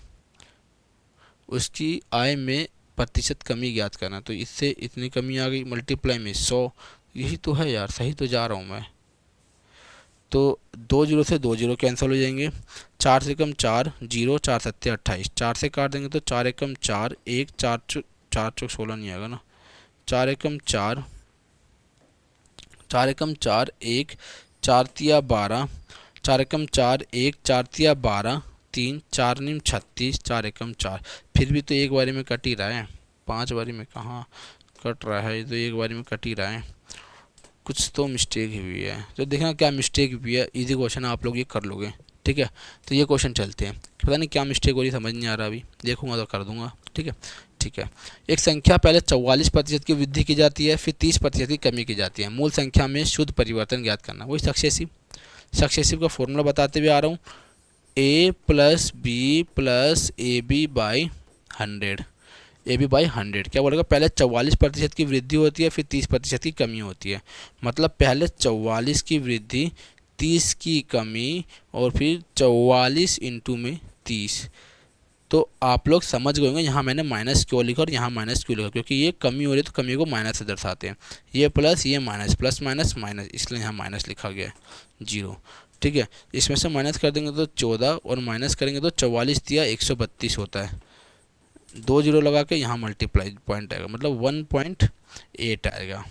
Speaker 1: उसकी आय में प्रतिशत कमी ज्ञात करना, तो इससे इतनी कमी आ गई, मल्टीप्लाई में 100, यही तो है यार, सही तो जा रहा हूँ मैं। तो 2 0 से 2 0 कैंसिल हो जाएंगे, 4 से कम 4, 0 4 सत्ते 28, 4 से काट देंगे तो 4 एकम 4, 1 4 चौक 16 नहीं आएगा ना, 4 एकम 4, 4 एकम 4, 1 4 तिया 12, 4 एकम 4, 1 4 तिया 12, 3 4 नीम 36, 4 एकम 4। फिर भी तो एक बारी में कट ही रहा है, 5 बारी में कहाँ कट रहा है, ये तो एक बारी में कट ही रहा है, कुछ तो मिस्टेक हुई है। तो देखना क्या मिस्टेक हुई है, इजी क्वेश्चन आप लोग ये कर लोगे, ठीक है। तो ये क्वेश्चन चलते हैं, पता नहीं क्या मिस्टेक हो रही समझ नहीं आ रहा, अभी देखूंगा तो कर दूंगा, ठीक है। ठीक है, एक संख्या पहले 44% की वृद्धि की जाती है, फिर 30% की कमी की जाती है, मूल संख्या में शुद्ध परिवर्तन ज्ञात करना। वही सक्सेसिव का फॉर्मूला बताते हुए आ रहा हूँ, a plus B plus A B by 100, B B by 100। क्या बोलेगा, पहले 44% की वृद्धि होती है, फिर 30% की कमी होती है, मतलब पहले 44 की वृद्धि, 30 की कमी, और फिर 44 इंटू में 30। तो आप लोग समझ गए होंगे यहाँ मैंने माइनस क्यों लिखा और यहाँ माइनस क्यों लिखा, क्योंकि ये कमी हो रही है तो कमी को माइनस से दर्शाते हैं, ये प्लस ये माइनस, प्लस माइनस माइनस, इसलिए यहाँ माइनस लिखा गया है 0, ठीक है। इसमें से माइनस कर देंगे तो 14, और माइनस करेंगे तो 44 दिया 132 होता है, 2 0 लगा के यहाँ मल्टीप्लाई पॉइंट आएगा, मतलब 1.8 आएगा।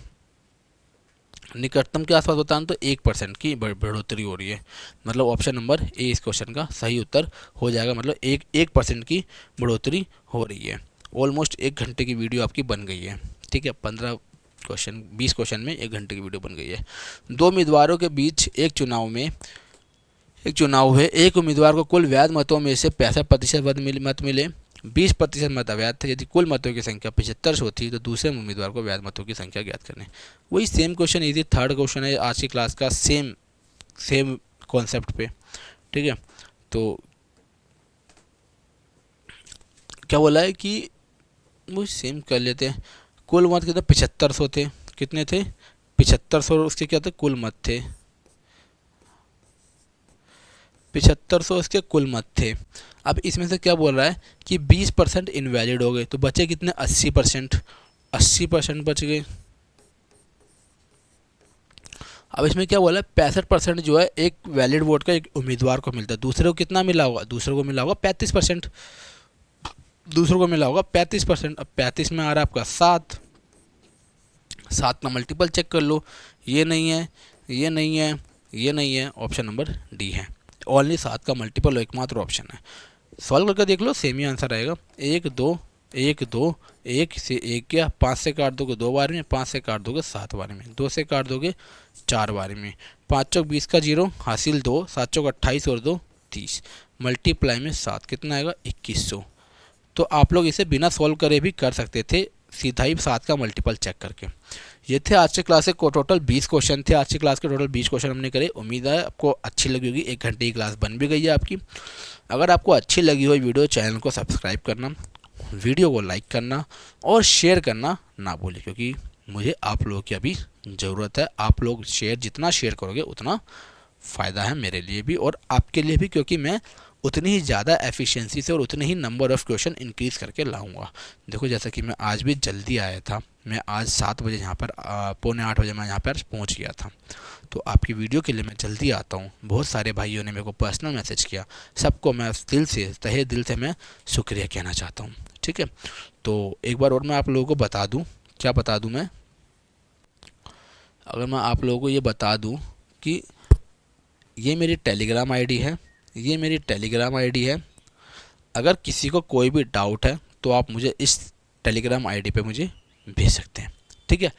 Speaker 1: निकटतम के आसपास बताऊँ तो 1% की बढ़ोतरी हो रही है, मतलब ऑप्शन नंबर ए इस क्वेश्चन का सही उत्तर हो जाएगा, मतलब 1% की बढ़ोतरी हो रही है। ऑलमोस्ट 1 घंटे की वीडियो आपकी बन गई है, ठीक है। 15 क्वेश्चन 20 क्वेश्चन में 1 घंटे की वीडियो बन गई है। 2 उम्मीदवारों के बीच एक चुनाव है, एक उम्मीदवार को कुल वैध मतों में से 65% मत मिले, 20% मत अवैध थे। यदि कुल मतों की संख्या 75 होती तो दूसरे उम्मीदवार को वैध मतों की संख्या ज्ञात करनी। वही same question, easy third question है आज की क्लास का, सेम कॉन्सेप्ट पे, ठीक है। तो क्या बोला है कि वो सेम कर लेते हैं। कुल मत कितने 7500 थे, कितने थे 7500, उसके क्या थे कुल मत थे 7500, उसके कुल मत थे। अब इसमें से क्या बोल रहा है कि 20% इनवैलिड हो गए, तो बचे कितने 80%, 80% बच गए। अब इसमें क्या बोला है, 65% जो है एक वैलिड वोट का एक उम्मीदवार को मिलता है। दूसरे को कितना मिला होगा, दूसरे को मिला होगा 35%, दूसरों को मिला होगा 35%। अब 35 में आ रहा है आपका 7, 7 का मल्टीपल चेक कर लो, ये नहीं है, ये नहीं है, ये नहीं है, ऑप्शन नंबर डी है। ओनली 7 का मल्टीपल एकमात्र ऑप्शन है। सॉल्व करके देख लो, सेम ही आंसर आएगा। 1 2 1 2, 1 से 1 गया, 5 से काट दोगे 2 बार में, 5 से काट दोगे 7 बार में, 2 से काट दोगे 4 बार में, 5 चौक 20 का 0 हासिल 2, 7 चौक 28 और 2 30, मल्टीप्लाई में 7 कितना आएगा 2100। तो आप लोग इसे बिना सॉल्व करे भी कर सकते थे, सीधा ही 7 का मल्टीपल चेक करके। ये थे आज के क्लास के टोटल 20 क्वेश्चन थे। आज की क्लास के टोटल 20 क्वेश्चन हमने करे। उम्मीद है आपको अच्छी लगी होगी। 1 घंटे की क्लास बन भी गई है आपकी। अगर आपको अच्छी लगी हो वीडियो, चैनल को सब्सक्राइब करना, वीडियो को लाइक करना और शेयर करना ना भूलें, क्योंकि मुझे आप लोगों की अभी ज़रूरत है। आप लोग जितना शेयर करोगे उतना फ़ायदा है मेरे लिए भी और आपके लिए भी, क्योंकि मैं उतनी ही ज़्यादा एफिशिएंसी से और उतने ही नंबर ऑफ़ क्वेश्चन इंक्रीज़ करके लाऊंगा। देखो जैसा कि मैं आज भी जल्दी आया था, मैं आज 7 बजे यहाँ पर 7:45 बजे मैं यहाँ पर पहुँच गया था। तो आपकी वीडियो के लिए मैं जल्दी आता हूँ। बहुत सारे भाइयों ने मेरे को पर्सनल मैसेज किया, सबको मैं दिल से, तहे दिल से मैं शुक्रिया कहना चाहता हूँ। ठीक है, तो एक बार और मैं आप लोगों को बता दूँ, क्या बता दूँ मैं, अगर मैं आप लोगों को ये बता दूँ कि ये मेरी टेलीग्राम आईडी है, ये मेरी टेलीग्राम आईडी है। अगर किसी को कोई भी डाउट है तो आप मुझे इस टेलीग्राम आईडी पे मुझे भेज सकते हैं। ठीक है,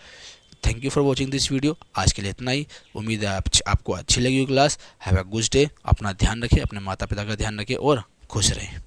Speaker 1: thank you for watching this video. आज के लिए इतना ही। उम्मीद है आपको अच्छी लगी class. Have a good day. अपना ध्यान रखें, अपने माता पिता का ध्यान रखें और खुश रहें।